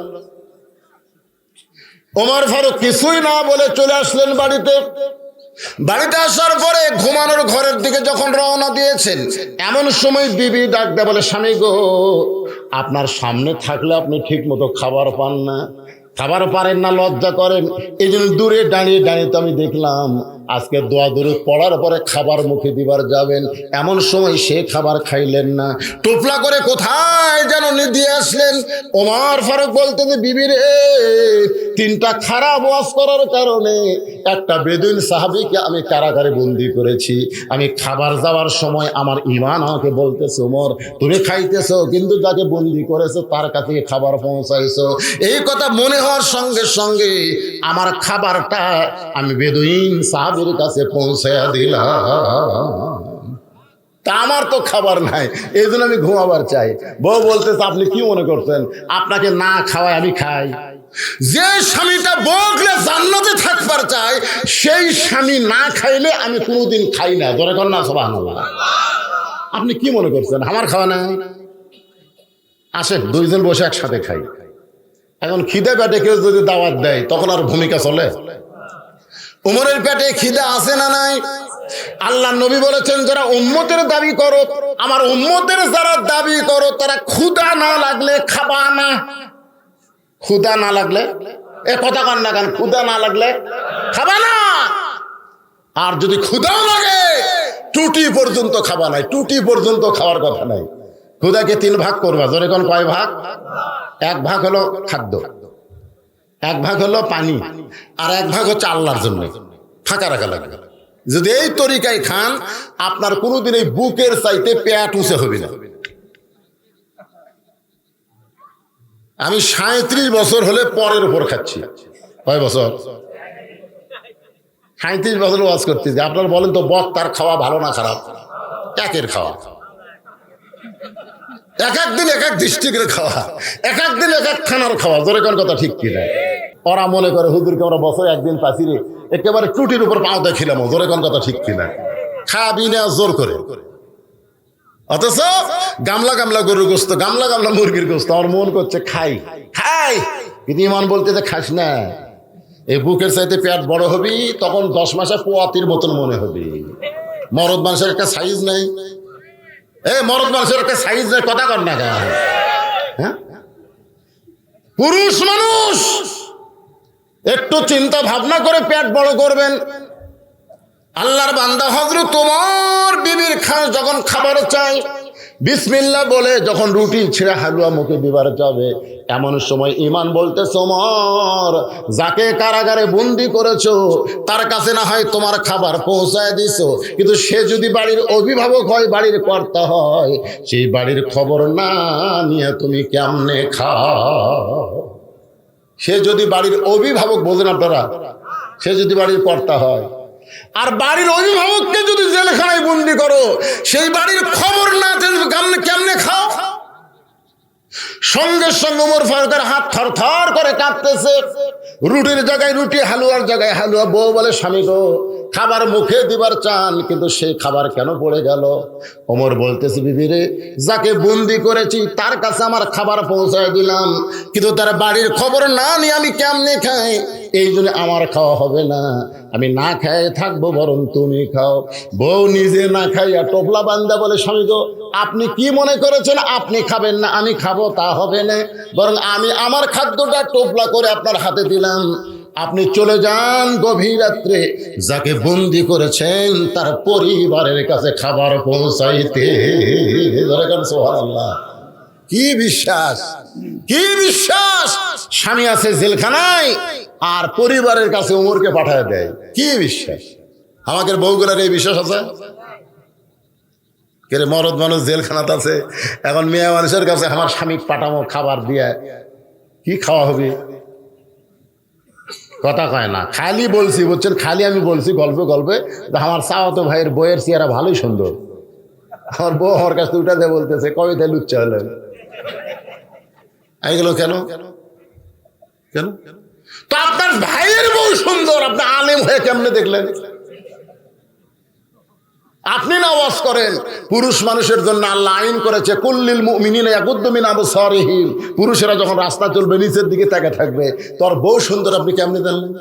A: ওমর ফারুক কিছুই না বলে চলে আসলেন বাড়িতে। বাড়িতে আসার পরে ঘুমানোর ঘরের দিকে যখন রওনা দিয়েছেন, এমন সময় বিবি ডাক দেয়, বলে স্বামী গো, আপনার সামনে থাকলে আপনি ঠিক মতো খাবার পান না, খাবার পারেন না, লজ্জা করেন, এই জন্য দূরে দাঁড়িয়ে দাঁড়িয়ে তো আমি দেখলাম আজকে দোয়া দরুদ পড়ার পরে খাবার মুখে দিবার যাবেন, এমন সময় সে খাবার খাইলেন না, টোপলা করে কোথায় যেন দিয়ে আসলেন। ওমর ফারুক বলতেন, বিবি রে, তিনটা খারাপ ওয়াজ করার কারণে একটা বেদুইন সাহাবীকে আমি কারাগারে বন্দি করেছি। আমি খাবার যাওয়ার সময় আমার ঈমান আমাকে বলতেছে, ওমর তুমি খাইতেছো, কিন্তু যাকে বন্দি করেছো তার কাছে খাবার পৌঁছাইছো। এই কথা মনে হওয়ার সঙ্গে সঙ্গে আমার খাবারটা আমি বেদুইন সাহাবীর কাছে পৌঁছায়া দিলাম। তা আমার তো খাবার নাই, এই জন্য আমি ঘুমাবার চাই। বউ বলতেছে, আপনি কি মনে করছেন আপনাকে না খাওয়ায় আমি খাই? যে স্বামীটা বউকে জান্নাতে থাকবার চায় সেই স্বামী না খাইলে আমি কোনোদিন খাই না। ধরে কর না, সুবহানাল্লাহ। আপনি কি মনে করছেন আমার খাওয়া নাই? আসেন দুইজন বসে একসাথে খাই। এখন খিদে পেটে কেউ যদি দাওয়াত দেয় তখন আর ভূমিকা চলে? উমরের পেটে খিদে আছে না নাই? আল্লাহ নবী বলেছেন, যারা উম্মতের দাবি করো, আমার উম্মতের যারা দাবি করো, তারা ক্ষুধা না লাগলে খাবা না। ক্ষুধা না লাগলে, এ কথা কান না কান, ক্ষুধা না লাগলে খাবা না। আর যদি ক্ষুধাও লাগে টুটি পর্যন্ত খাবা নাই, টুটি পর্যন্ত খাওয়ার কথা নাই। ক্ষুধাকে তিন ভাগ করবা, জোরে কোন কয় ভাগ? এক ভাগ হলো খাদ্য, এক ভাগ হলো পানি, আর এক ভাগ হচ্ছে আল্লাহর জন্য ফাঁকা রাখা লাগবে। যদি এই তরিকায় খান আপনার কোনোদিন এই বুকের চাইতে পেট উঁচে হবে না। আমি 37 বছর হলে পরের উপর খাচ্ছি। কয় বছর? 37 বছর ওয়াজ করতেছি। আপনারা বলেন তো, বক্তার খাওয়া ভালো না খারাপ? একের খাওয়া, এক একদিন এক এক ডিস্ট্রিক্টের খাওয়া, এক একদিন এক এক খানার খাওয়া। জোরে কোন কথা ঠিক কিনা? ওরা মনে করে হুজুরকে আমরা বছরে একদিন পাচ্ছি রে, একেবারে টুটির উপর পাও দেখিলাম। জোরে কোন কথা ঠিক কিনা? খাবি না জোর করে, অথচ গামলা গামলা গরুর গোস্ত, গামলা গামলা মুরগির গোস্ত আমার মন করছে খাই খাই, কিন্তু ইমান বলতে যে খাস না। এই বুকের চাইতে পেট বড় হবি, তখন 10 মাসে পোয়াতির মতন মনে হবে। মরদ মানুষের একটা সাইজ নেই, মরদ মানুষের একটা সাইজ নেই, কথা কর না কেন? হ্যাঁ, পুরুষ মানুষ একটু চিন্তা ভাবনা করে পেট বড় করবেন। আল্লাহর বান্দা হযরত তোমার বিবির যখন খাবার চাই, বিসমিল্লাহ বলে যখন রুটি ছিঁড়ে হালুয়া মুখে দিবার যাবে, এমন সময় ঈমান বলতেছে, ওমর যাকে কারাগারে বন্দি করেছো তার কাছে না হয় তোমার খাবার পৌঁছায় দিছো, কিন্তু সে যদি বাড়ির অভিভাবক হয়, বাড়ির কর্তা হয়, সেই বাড়ির খবর না নিয়ে তুমি কেমনে খাও? সে যদি বাড়ির অভিভাবক, বোঝেন আপনারা, সে যদি বাড়ির কর্তা হয় আর বাড়ির অভিভাবককে যদি জেলখানায় বন্দি করো, সেই বাড়ির খবর না কেমনে খাও? সঙ্গে সঙ্গে ওমর ফারুকের হাত থর থর করে কাঁপতেছে। রুটির জায়গায় রুটি, হালুয়ার জায়গায় হালুয়া। বউ বলে, স্বামী গো খাবার মুখে দিবার চান, কিন্তু সেই খাবার কেন পড়ে গেল? ওমর বলতেছে, বিবি রে, যাকে বন্দি করেছি তার কাছে আমার খাবার পৌঁছায় দিলাম, কিন্তু তার বাড়ির খবর না নিয়ে আমি কেমনে খাই? এই জন্য আমার খাওয়া হবে না, আমি না খাই থাকবো, বরং তুমি খাও। বউ নিজে না খাইয়া টোপলা বান্দা বলে, স্বামী গো, আপনি কি মনে করেছেন আপনি খাবেন না আমি খাবো? তা হবে না, বরং আমি আমার খাদ্যটা টোপলা করে আপনার হাতে দিলাম, আপনি চলে যান গভীর রাত্রে যাকে বন্দি করেছেন তার পরিবারের কাছে খাবার পৌঁছাইতে। সুবহানাল্লাহ! কি বিশ্বাস, কি বিশ্বাস! স্বামী আছে জেলখানায় আর পরিবারের কাছে ওমরকে পাঠায় দেয়। কি বিশ্বাস! আমাদের বউগুলার এই বিশ্বাস আছে? কেরে মরদ মানুষ জেলখানাতে আছে, এখন মেয়ে মানুষের কাছে আমার স্বামী পাঠামো খাবার দিয়ে, কি খাওয়া হবে? কথা কয় না, খালি বলছি, বুঝছেন, খালি আমি বলছি গল্পে গল্পে আমার চাওয়াতো ভাইয়ের বইয়ের চেহারা ভালোই সুন্দর। আমার বউ আমার কাছে উঠা দিয়ে বলতেছে, কবিতায় লুচ্চা হলেন এইগুলো কেন? কেন? তো আপনার ভাইয়ের বউ সুন্দর, আপনি আলেম হয়ে কেমনে দেখলেন? আপনি না ওয়াজ করেন পুরুষ মানুষের জন্য আল্লাহ আইন করেছে, কুল্লিল মুমিনিনা ইয়াগুদ্দু মিন আবসারিহিম, পুরুষেরা যখন রাস্তা চলবে নিচের দিকে তাকে থাকবে। তোর বউ সুন্দর, আপনি কেমনে জানলেন?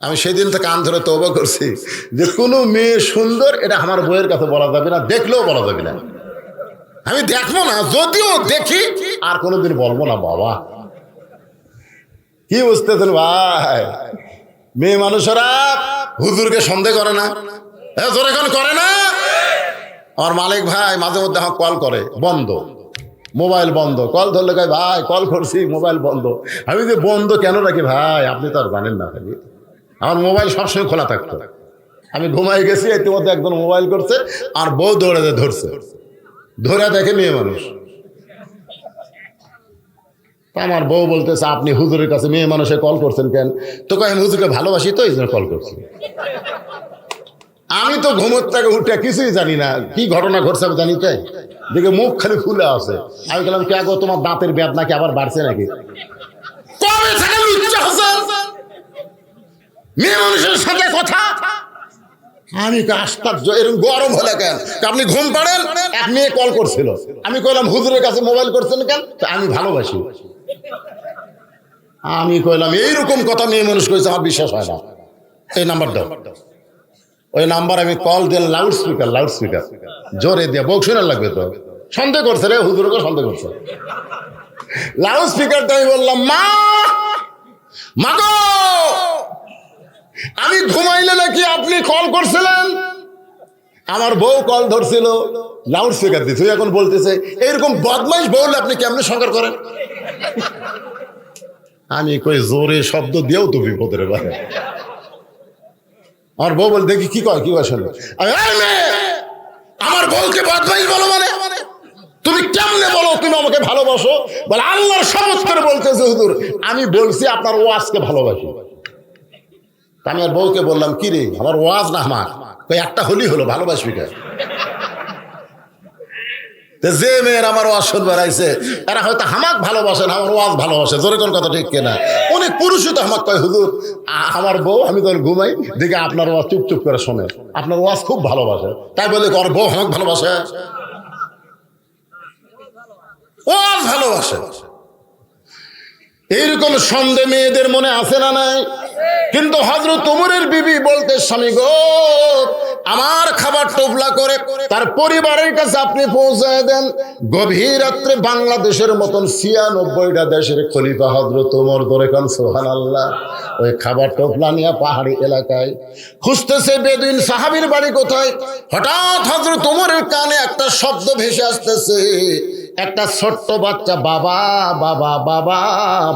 A: আমি সেদিন থেকে কান ধরে তওবা করছি যে কোনো মেয়ে সুন্দর এটা আমার বউয়ের কাছে বলা যাবে না, দেখলেও বলা যাবে না। আমি দেখবো না, যদিও দেখি আর কোনোদিন বলবো না। বাবা কি বুঝতেছেন ভাই? মেয়ে মানুষেরা হুজুরকে সন্দেহ করে না, জোরে এখন করে না। আমার মালিক ভাই মাঝে মধ্যে আমাকে কল করে, বন্ধ, মোবাইল বন্ধ, কল ধরলে কয় ভাই কল করছি মোবাইল বন্ধ। আমি যে বন্ধ কেন রাখি ভাই, আপনি তো আর জানেন না। ভাই আমার মোবাইল সবসময় খোলা থাকতো, আমি ঘুমাই গেছি, ইতিমধ্যে একজন মোবাইল করছে আর বউ দৌড়ে ধরছে, ধরে দেখে মেয়ে মানুষ। আমার বউ বলতেছে, আপনি হুজুরের কাছে মেয়ে মানুষে কল করছেন কেন? তো কয় আমি হুজুরকে ভালোবাসি তো এই জন্য কল করছি। আমি তো ঘুমোর থেকে উঠে কিছুই জানি না, কি ঘটনা ঘটছে আমি জানি চাই, দেখে মুখ খালি ফুলে আছে। আমি বললাম, কে গো, তোমার দাঁতের ব্যাধ নাকি আবার বাড়ছে নাকি? কবে থেকে লুচ্চা হচ্ছে মেয়ে মানুষের সাথে কথা? আমি আশ্চর্য, এরকম গরম হলে কেন? আপনি ঘুম পাড়েন, এক মেয়ে কল করছিল, আমি কইলাম হুজুরের কাছে মোবাইল করছেন কেন? আমি ভালোবাসি। আমি কইলাম এইরকম কথা মেয়ে মানুষ কইছে, আমার বিশ্বাস হয় না, এই নাম্বার দাও। ওই নাম্বার আমি কল দিলাম, লাউড স্পিকার জোরে দিয়ে, বউ শোনার লাগবে তো, সন্দেহ করছে রে, হুজুরকে সন্দেহ করছে। লাউড স্পিকারটা আমি বললাম, মা গো, আমি ঘুমাইলে নাকি আপনি কল করছিলেন? আমার বউ কল ধরছিল, লাউড স্পিকার দিচ্ছে, এখন বলতেছে এইরকম বদমাইশ বউলে আপনি কেমনে সংসার করেন? আমি কই জোরে শব্দ দিয়েও তো বিপদের ব্যাপারে। আমার বউ বল, দেখি কি কয়, কি কয় শোনো। আমার বউকে বদমাইশ বলো মানে? তুমি কেমনে বলো তুমি আমাকে ভালোবাসো? বলে আল্লাহর শপথ করে বলতেছে হুজুর, আমি বলছি আপনার ওয়াজকে ভালোবাসি। আমি আর বউকে বললাম, কি রে, আমার ওয়াজ না আমার একটা হলি হলো, ভালোবাসবি কে? যে মেয়ের আমার ওয়াজ শুনবার আইছে এরা হয়তো হামাক ভালোবাসেন, আমার ওয়াজ ভালোবাসে, জোরে কোন কথা ঠিক কিনা? অনেক পুরুষই তো হামাক কয়, হুজুর আমার বউ, আমি তখন ঘুমাই দেখে আপনার ওয়াজ চুপ করে শোনে, আপনার ওয়াজ খুব ভালোবাসে, তাই বলে ওর বউ হামাক ভালোবাসে? ওয়াজ ভালোবাসে। এইরকম সন্দেহ মেয়েদের মনে আছে না নাই? কিন্তু হযরত ওমরের বিবি বলতে, স্বামী গো, আমার খাবার টোপলা করে তার পরিবারের কাছে আপনি পৌঁছায় দেন। গভীর রাত্রে বাংলাদেশের মতন ৯৬টা দেশের খলিফা হযরত ওমর, ধরে কান সুবহানাল্লাহ, ওই খাবার টোপলা নিয়ে পাহাড়ি এলাকায় খুঁজতেছে বেদুইন সাহাবীর বাড়ি কোথায়। হঠাৎ হযরত ওমরের কানে একটা শব্দ ভেসে আসতেছে, একটা ছোট্ট বাচ্চা বাবা বাবা বাবা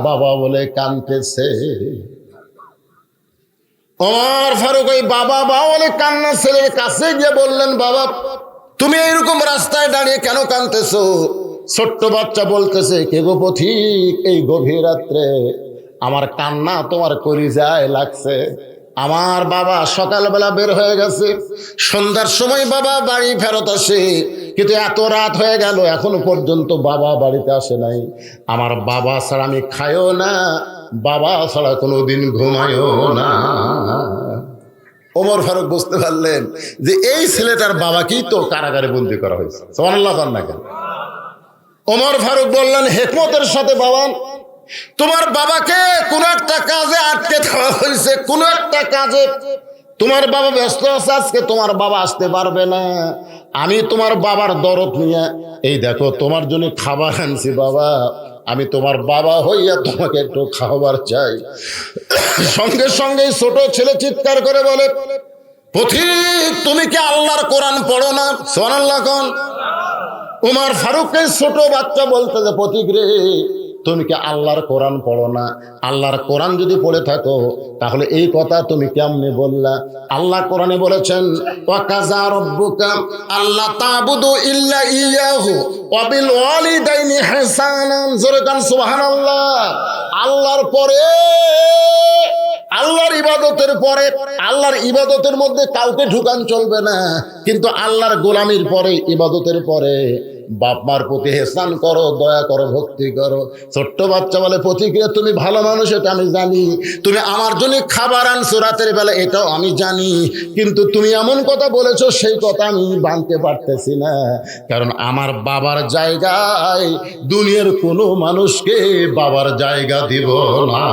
A: বাবা বলে কাঁদতেছে। ওমর ফারুক ওই বাবা বাবা বলে কান্না ছেলের কাছে গিয়ে বললেন, বাবা তুমি এইরকম রাস্তায় দাঁড়িয়ে কেন কাঁদতেছো? ছোট্ট বাচ্চা বলতেছে, কে গো পথিক, এই গভীর রাত্রে আমার কান্না তোমার কলিজায় লাগছে, আমার বাবা সকালবেলা বের হয়ে গেছে, সন্ধ্যার সময় বাবা বাড়ি ফেরত আসে, কিন্তু এত রাত হয়ে গেল এখনো পর্যন্ত বাবা বাড়িতে আসে নাই। আমার বাবা ছাড়া আমি খাইও না, বাবা ছাড়া কোনোদিন ঘুমাইও না। ওমর ফারুক বুঝতে পারলেন যে এই ছেলেটার বাবাকেই তো কারাগারে বন্দি করা হয়েছে। সুবহানাল্লাহ না কেন? ওমর ফারুক বললেন হিকমতের সাথে, বাবা তোমার বাবাকে কোন একটা কাজে আটকে দেওয়া হয়েছে, কোন একটা কাজে তোমার বাবা ব্যস্ত আছে, আজকে তোমার বাবা আসতে পারবে না। আমি তোমার বাবার দরদ নিয়ে এই দেখো তোমার জন্য খাবার আনছি বাবা, আমি তোমার বাবা হইয়া তোমাকে একটু খাবার চাই। সঙ্গে সঙ্গে ছোট ছেলে চিৎকার করে বলে, পথিক তুমি কি আল্লাহর কোরআন পড়ো না? সুবহানাল্লাহ কোন? উমর ফারুককে ছোট বাচ্চা বলতে যে, পথিক রে তুমি কি আল্লাহর কোরআন পড়ো না? আল্লাহর কোরআন যদি পড়ে থাকো তাহলে এই কথা তুমি কেমনে বললা? আল্লাহ কোরআনে বলেছেন, ওয়াকাযা রাব্বুকা আল্লা তা'বুদু ইল্লা ইয়াহু ওয়া বিল ওয়ালিদাইনি ইহসানান। জোরে কান সুবহানাল্লাহ। আল্লাহর পরে, আল্লাহর ইবাদতের পরে, আল্লাহর ইবাদতের মধ্যে কাউকে ঢুকান চলবে না, কিন্তু আল্লাহর গোলামির পরে, ইবাদতের পরে বাপ মার প্রতি ইহসান করো, দয়া করো, ভক্তি করো। ছোট্ট বাচ্চা বলে, প্রতিক্রিয়া তুমি ভালো মানুষ এটা আমি জানি, তুমি আমার জন্য খাবার আনছো রাতের বেলা এটাও আমি জানি, কিন্তু তুমি এমন কথা বলেছো সেই কথা আমি মানতে পারতেছি না, কারণ আমার বাবার জায়গায় দুনিয়ার কোনো মানুষকে বাবার জায়গা দিব না।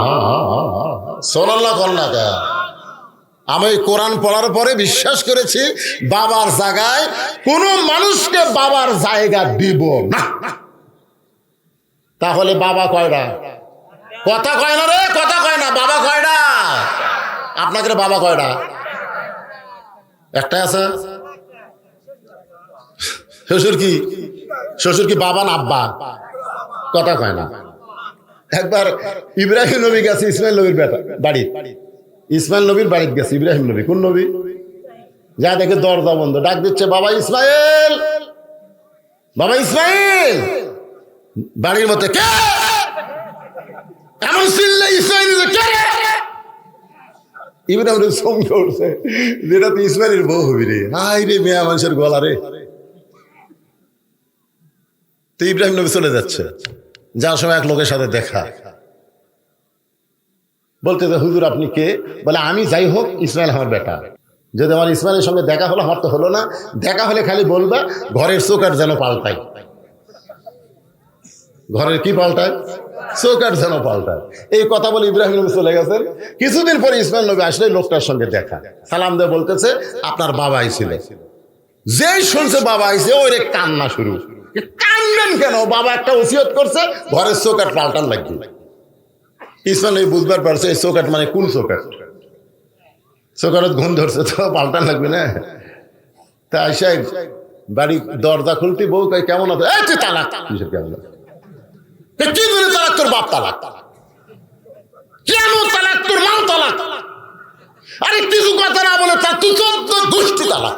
A: সুবহানাল্লাহ কন্যা। আমি কোরআন পড়ার পরে বিশ্বাস করেছি বাবার জায়গায় কোনো মানুষকে বাবার জায়গা দিব না। তাহলে বাবা কয়টা? কথা কয় না রে, কথা কয় না। বাবা কয়টা? আপনাদের বাবা কয়টা? একটাই আছে। শ্বশুর কি? শ্বশুর কি বাবা না আব্বা? কথা কয় না। একবার ইব্রাহিম নবী গেছে ইসমাইল নবীর বাড়ি, ইসমাইল নবীর বাড়িতে গেছে ইব্রাহিম নবী। কোন নবী? যা দেখে দরজা বন্ধ, ডাক দিচ্ছে, বাবা ইসমাইল, বাবা ইসমাইল। বাড়ির মধ্যে কে এমন চিল্লে? ইসমাইল কে? ইব্রাহিম নবী চমকে উঠছে, যেটা তো ইসমাইলের বউ হবি রে। হাই রে মেয়া মানুষের গলা রে। তো ইব্রাহিম নবী চলে যাচ্ছে, যাওয়ার সময় এক লোকের সাথে দেখা, বলতে যে হুজুর আপনি কে? বলে আমি যাই হোক ইসমাইল আমার বেটা। যদি আমার ইসমাইলের সঙ্গে দেখা হলো, আমার তো হলো না, দেখা হলে খালি বলবা ঘরের চৌকাঠ যেন পাল্টাই। ঘরের কি পাল্টায়? চৌকাঠ যেন পাল্টায়। এই কথা বলে ইব্রাহিম নবী চলে গেছেন। কিছুদিন পরে ইসমাইল নবী আসলে লোকটার সঙ্গে দেখা, সালাম দিয়ে বলতেছে আপনার বাবা আইছিল। যেই শুনছে বাবা আইছে ওই রে কান্না শুরু। কান্দেন কেন? বাবা একটা ওসিয়ত করছে ঘরের চৌকাঠ পাল্টান লাগবে। ইসমাইল বুঝবার পারছে এই চৌকাঠ মানে কোন চৌকাঠ। চৌকাঠত ঘুম ধরছে তো পাল্টান লাগবে না। তা আইসা বাড়ি দরজা খুলতে বউ কয় কেমন আছে? এই তুই তালাক। কেমন কি বলে তালাক? তোর বাপ তালাক। কেন তালাক? তোর মা তালাক। আরে কিছু কথা না বলে তা তুই 14 গোষ্ঠী তালাক।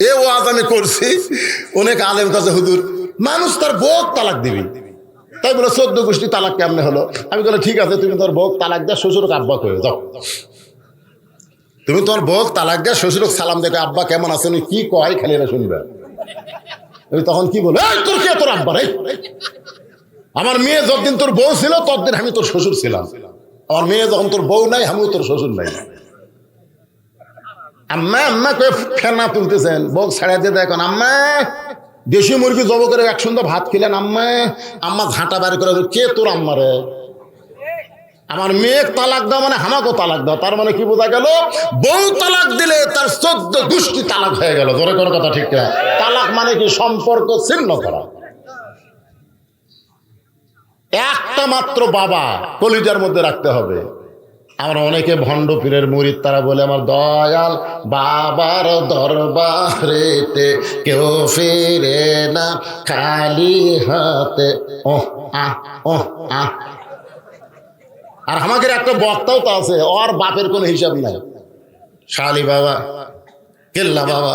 A: এ ওয়াজ আমি করছি অনেক আলেম কাছে, হুজুর মানুষ তার বউ তালাক দিবি, তাই বলে 14 গোষ্ঠী তালাক কেমনে হলো? আমি বলে ঠিক আছে তুমি তোর বউ তালাক দেয়, শ্বশুরকে আব্বা করে যাও। তুমি তোমার বউ তালাক দেয়, শ্বশুরকে সালাম দেখে আব্বা কেমন আছেন কি কয় খালি এরা শুনবে। আমি তখন কি বলে, তোর কে? তোর আব্বা রে। আমার মেয়ে যতদিন তোর বউ ছিল ততদিন আমি তোর শ্বশুর ছিলাম, আমার মেয়ে যখন তোর বউ নাই আমিও তোর শ্বশুর নাই। আম্মা আম্মা কয়ে ফেনা তুলতেছেন, বউ ছাড়া দিয়ে দেখুন আম্মা দেশি মুরগি জব করে এক সুন্দর ভাত খেলেন আম্মা। আম্মা ঝাঁটা বের করে, কে তোর আম্মা রে? আমার মেয়ে তালাক দাও মানে আমাকেও তালাক দাও। তার মানে কি বোঝা গেল? বউ তালাক দিলে তার 14 গোষ্ঠী তালাক হয়ে গেল। জোরে কোনো কথা ঠিক না? তালাক মানে কি? সম্পর্ক ছিন্ন করা। একটা মাত্র বাবা কলিজার মধ্যে রাখতে হবে। আমরা অনেকে ভণ্ড পীরের মুরিদ, তারা বলে আমার দয়াল বাবার দরবারেতে কেউ ফিরে না খালি হাতে। আর আমাদের একটা বক্তাও তো আছে, ওর বাপের কোনো হিসাব নাই। শালি বাবা, কেল্লা বাবা,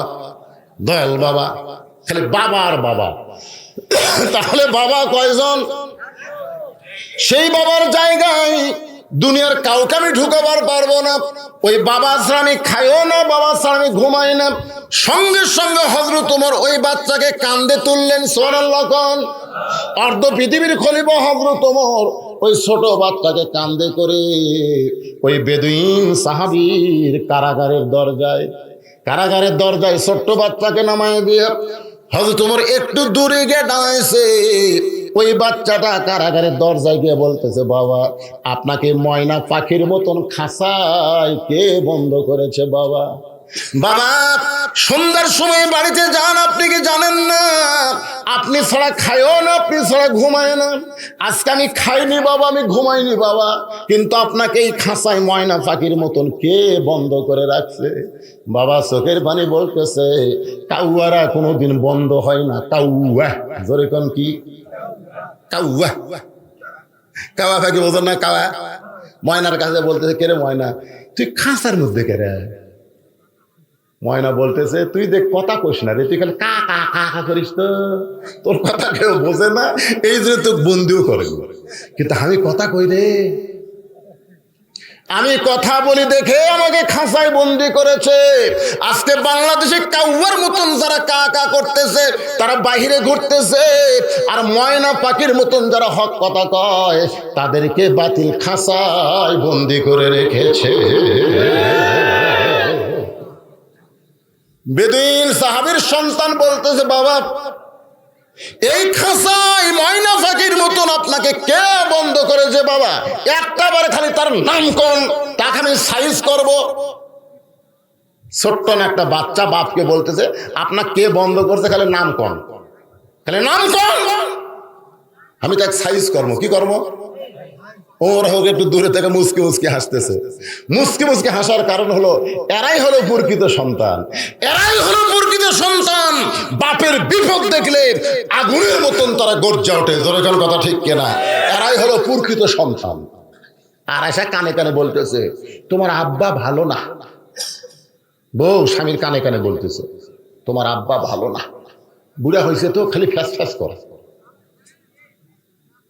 A: দয়াল বাবা, খালি বাবা আর বাবা। তাহলে বাবা কয়জন? সেই বাবার জায়গায় দুনিয়ার কাউকে আমি ঢুকাবার পারবো না, ওই বাবা ছাড়া আমি খাইও না, বাবা ছাড়া আমি ঘুমাই না। সঙ্গে সঙ্গে হযরত ওমর ওই বাচ্চাকে কান্দে তুললেন। সুবহানাল্লাহ কোন অর্ধ পৃথিবীর খলিফা হযরত ওমর ওই ছোট বাচ্চাকে কান্দে করে ওই বেদুইন সাহাবীর কারাগারের দরজায় ছোট্ট বাচ্চাকে নামায় দিয়ে হযরত ওমর একটু দূরে গিয়ে দাঁড়াইছে। ওই বাচ্চাটা কারাগারের দরজায় গিয়ে বলতেছে, বাবা আপনাকে ময়না পাখির মতন খাঁচায় কে বন্ধ করেছে? বাবা সন্ধ্যার সময় বাড়িতে যান, আপনি কি জানেন না আপনি ছাড়া খাইও না, আপনি ছাড়া ঘুমায় না। আজকে আমি খাইনি বাবা, আমি ঘুমাইনি বাবা, কিন্তু আপনাকে এই খাঁচায় ময়না পাখির মতন কে বন্ধ করে রাখছে? বাবা চোখের পানি বলতেছে, কাউয়ারা কোনোদিন বন্ধ হয় না। কাউয়া জোরে কোন কি? কাউয়া কাওয়া পাখি বোঝেন না? কাওয়া ময়নার কাছে বলতেছে, কে রে ময়না তুই খাঁচার মধ্যে কে রে? ময়না বলতেছে, তুই দেখ কথা কইস না রে, তুই খালি কা কা কা কা করিস, তো তোর কথা কেউ বোঝে না, এই জন্য তো বন্দিও করে। কিন্তু আমি কথা কই রে, আমি কথা বলি দেখে আমাকে খাঁচায় বন্দি করেছে। আজকে বাংলাদেশে কাউয়ার মতন যারা কা কা করতেছে তারা বাহিরে ঘুরতেছে, আর ময়না পাখির মতন যারা হক কথা কয় তাদেরকে বাতিল খাঁচায় বন্দি করে রেখেছে। বেদুইন সাহাবীর সন্তান বলতেছে, বাবা এই খাঁচায় ময়না পাখির মতন আপনাকে কে বন্ধ করেছে? বাবা একটা বার খালি তার নাম কোন, তাকে আমি সাইজ করব। ছোট্ট না একটা বাচ্চা বাপকে বলতেছে, আপনার কে বন্ধ করছে, খালি নাম কোন, খালি নাম কোন, আমি তাকে সাইজ করবো। কি করবো? ওর হোক একটু দূরে থেকে মুসকি মুসকি হাসতেছে। মুসকি মুসকি হাসার কারণ হলো এরাই হলো প্রকৃত সন্তান, এরাই হলো প্রকৃত সন্তান। বাপের বিপদ দেখলে আগুনের মতন তারা গর্জে ওঠে। যেরকম কথা ঠিক কিনা? এরাই হলো প্রকৃত সন্তান। আর এসে কানে কানে বলতেছে, তোমার আব্বা ভালো না। বউ স্বামীর কানে কানে বলতেছে, তোমার আব্বা ভালো না, বুড়া হয়েছে তো খালি ফ্যাস ফ্যাস করে।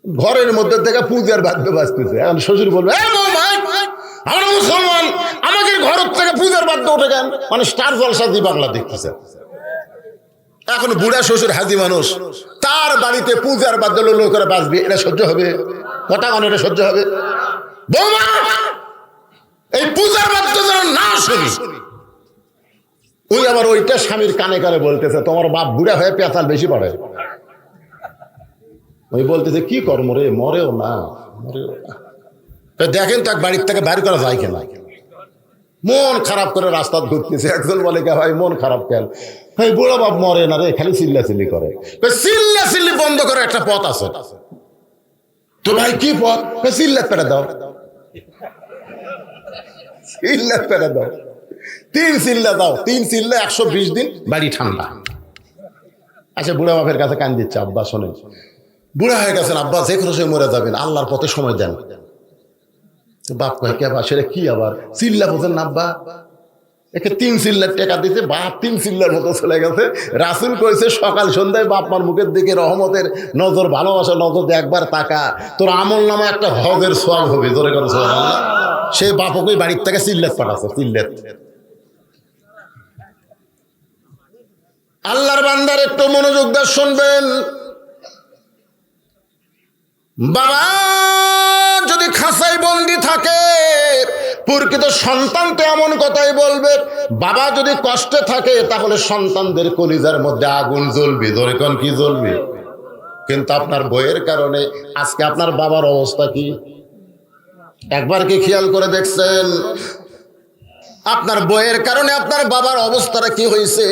A: ঘরের মধ্যে থেকে পূজার বাদ্য বাজতেছে। এখন শ্বশুর বলবে, আমরা মুসলমান, আমাদের ঘর থেকে পূজার বাদ্য ওঠে কেন? মানে স্টার জলসা দিয়ে বাংলা দেখতেছে। এখন বুড়া শ্বশুর হাজি মানুষ, তার বাড়িতে পূজার বাদ্য লো করে বাজবে, এটা সহ্য হবে? কটা গান এটা সহ্য হবে? বৌমা এই পূজার বাদ্য যেন না শুনি। ওই আবার ওইটা স্বামীর কানে কানে বলতেছে, তোমার বাপ বুড়া হয়ে পেঁচাল বেশি পড়ে। ওই বলতেছে, কি কর্ম রে, মরেও না। দেখেন তো বাড়ির থেকে বাইর করা যায় কেন? মন খারাপ করে রাস্তা ঘুরতেছে। একজন বলে, কে ভাই মন খারাপ কেন? এই বুড়ো বাপ মরে না রে, খালি চিল্লা চিল্লি করে। চিল্লা চিল্লি বন্ধ করে একটা পথ আছে। তো ভাই কি পথ? চিল্লা পেড়ে দাও, চিল্লা পেড়ে দাও, 3 চিল্লা দাও, 3 চিল্লা 120 দিন বাড়ি ঠান্ডা। আচ্ছা বুড়া বাপের কাছে কান দিচ্ছে, আব্বা শোনেন, বুড়া হয়ে গেছেন আব্বা, যে কোনো সময় মরে যাবেন, আল্লাহর পথে সময় দেন। বাপ কয়, কে আবার সেটা কি আবার চিল্লা বোঝেন না আব্বা? একে 3 চিল্লার টাকা দিতে বাপ 3 চিল্লার মতো চলে গেছে। রাসূল কইছে, সকাল সন্ধ্যায় বাপ মার মুখের দিকে রহমতের নজর, ভালোবাসা নজর দিয়ে একবার তাকা, তোর আমল নামে একটা হজের সওয়াব হবে। জোরে করে সুবহানাল্লাহ। সে বাপকে বাড়ির থেকে চিল্লাত পাঠাচ্ছে, চিল্লাত। আল্লাহর বান্দার একটু মনোযোগ দিয়ে শুনবেন। বাবা যদি খাঁচায় বন্দি থাকে, প্রকৃত সন্তান তো এমন কথাই বলবে। বাবা যদি কষ্টে থাকে তাহলে সন্তানদের কলিজার মধ্যে আগুন জ্বলবে। ধরে কোন কি জ্বলবে? কিন্তু আপনার বইয়ের কারণে আজকে আপনার বাবার অবস্থা কি? একবার কি খেয়াল করে দেখছেন? আপনার বইয়ের কারণে আপনার বাবার অবস্থাটা কি হয়েছে?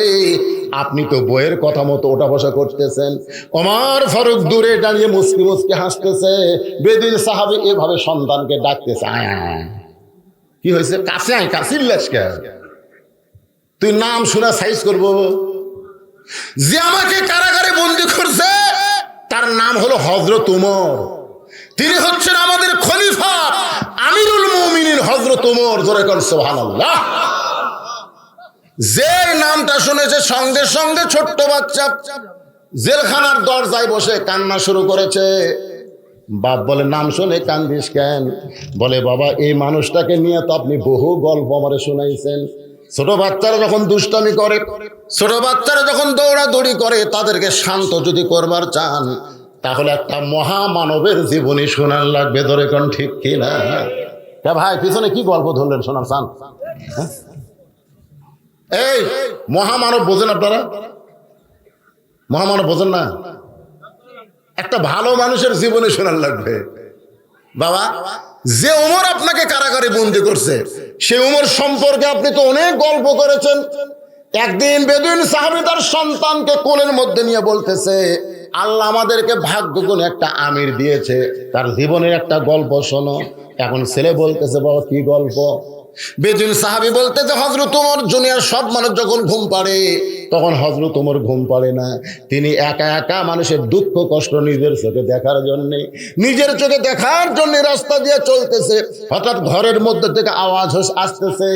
A: আপনি তো বইয়ের কথা মতো ওঠা বসা করতেছেন। ওমর ফারুক দূরে দাঁড়িয়ে মুসকি মুসকি হাসতেছে। বেদুইন সাহাবী এভাবে সন্তানকে ডাকতেছে, কি হয়েছে? কাছে আয়, কাছিল্লাস কে? তুই নাম শুনে সাইজ করব। যে আমাকে কারাগারে বন্দি করছে তার নাম হলো হযরত ওমর। তিনি হচ্ছেন আমাদের খলিফা, আমিরুল মুমিনিন হযরত ওমর। জোরে কর সুবহানাল্লাহ। যে নামটা শুনেছে সঙ্গে সঙ্গে ছোট্ট বাচ্চা জেলখানার দরজায় বসে কান্না শুরু করেছে। বাপ বলে নাম শুনে কান্দিস কেন? বলে বাবা এই মানুষটাকে নিয়ে তো আপনি বহু গল্প আমারে শোনাইছেন। ছোট বাচ্চারা যখন দুষ্টামি করে, ছোট বাচ্চারা যখন দৌড়াদৌড়ি করে, তাদেরকে শান্ত যদি করবার চান তাহলে একটা মহামানবের জীবনী শোনার লাগবে। ধরে কোন ঠিক কিনা? ভাই পিছনে কি গল্প ধরলেন শোনার চান? এই মহামানব বোঝেন আপনারা? মহামানব বোঝেন না? একটা ভালো মানুষের জীবনী শোনার লাগবে। বাবা যে উমর আপনাকে কারাগারে বন্দি করছে, সে উমর সম্পর্কে আপনি তো অনেক গল্প করেছেন। একদিন বেদুইন সাহাবী তার সন্তানকে কোলের মধ্যে নিয়ে বলতেছে, আল্লাহ আমাদেরকে ভাগ্য গুণে একটা আমির দিয়েছে, তার জীবনের একটা গল্প শোনো। এখন ছেলে বলতেছে, বাবা কি গল্প? বেদুইন সাহাবী বলতেছে, হযরত ওমর দুনিয়ার সব মানুষ যখন ঘুম পাড়ে তখন হযরত ওমর ঘুম পাড়ে না। তিনি একা একা মানুষের দুঃখ কষ্ট নিজের চোখে দেখার জন্য রাস্তা দিয়ে চলতেছে। হঠাৎ ঘরের মধ্যে থেকে আওয়াজ আসতেছে।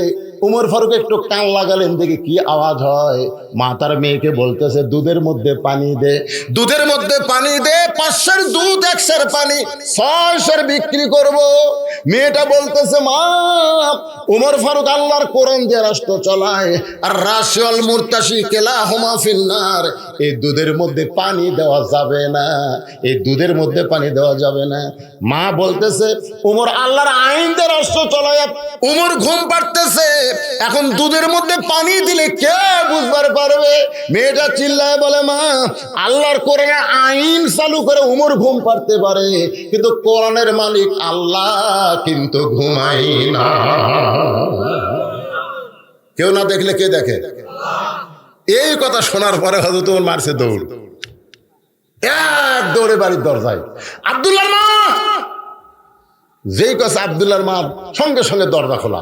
A: উমর ফারুক একটু কান লাগালেন, দেখি কি আওয়াজ হয়। মা তার মেয়েকে বলতেছে, দুধের মধ্যে পানি দে, দুধের মধ্যে পানি দে, 500 দুধ 100 পানি 600 বিক্রি করব। মেয়েটা বলতেছে, মা উমর ফারুক আল্লাহর কোরআন দিয়ে রাষ্ট্র চালায়, আর রাশিয়াল মুরতাশি কেলাহুমা ফিন্নার। এই দুধের মধ্যে পানি দেওয়া যাবে না, এই দুধের মধ্যে পানি দেওয়া যাবে না। মা বলতেছে, উমর আল্লাহর আইন দিয়ে রাষ্ট্র চালায়, উমর ঘুম পাড়তেছে, এখন দুধের মধ্যে পানি দিলে কে বুঝবার পারবে? মেয়েটা চিল্লায় বলে, মা আল্লাহর কোরআনে আইন চালু করে উমর ঘুম পাড়তে পারে, কিন্তু কোরআনের মালিক আল্লাহ কিন্তু ঘুমাই না। কেউ না দেখলে কে দেখে? এই কথা শোনার পরে হযরত ওমর মারছে দৌড়, এক দৌড়ে বাড়ির দরজায়, আব্দুল্লাহর মা। যেই কথা আব্দুল্লাহর মা, সঙ্গে সঙ্গে দরজা খোলা।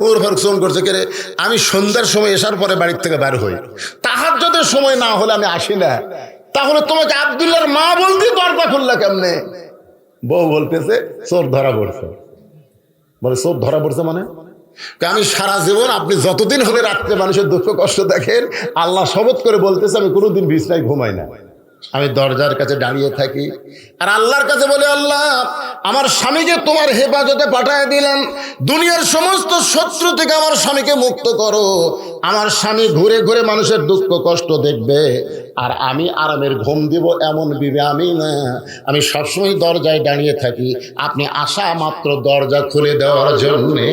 A: ওর ফারুক ফোন করছে, কে রে? আমি সন্ধ্যার সময় এসার পরে বাড়ির থেকে বের হই, তাহাজ্জুদের সময় না হলে আমি আসি না। তাহলে তোমাকে আব্দুল্লাহর মা বলতে দরজা খুললা কেমনে? বউ বলতেছে, চোর ধরা পড়ছে। বলে চোর ধরা পড়ছে মানে? আমি সারা জীবন, আপনি যতদিন হবে রাত্রে মানুষের দুঃখ কষ্ট দেখেন, আল্লাহ শপথ করে বলতেছে আমি কোনোদিন বিছনায় ঘুমাই না, আমি দরজার কাছে দাঁড়িয়ে থাকি আর আল্লাহর কাছে বলে, আল্লাহ আমার স্বামীকে তোমার হেফাজতে পাঠিয়ে দিলাম, দুনিয়ার সমস্ত শত্রু থেকে আমার স্বামীকে মুক্ত করো। আমার স্বামী ঘুরে ঘুরে মানুষের দুঃখ কষ্ট দেখবে আর আমি আরামের ঘুম দিব, এমন বিবে আমি না। আমি সবসময় দরজায় দাঁড়িয়ে থাকি, আপনি আসা মাত্র দরজা খুলে দেওয়ার জন্যে।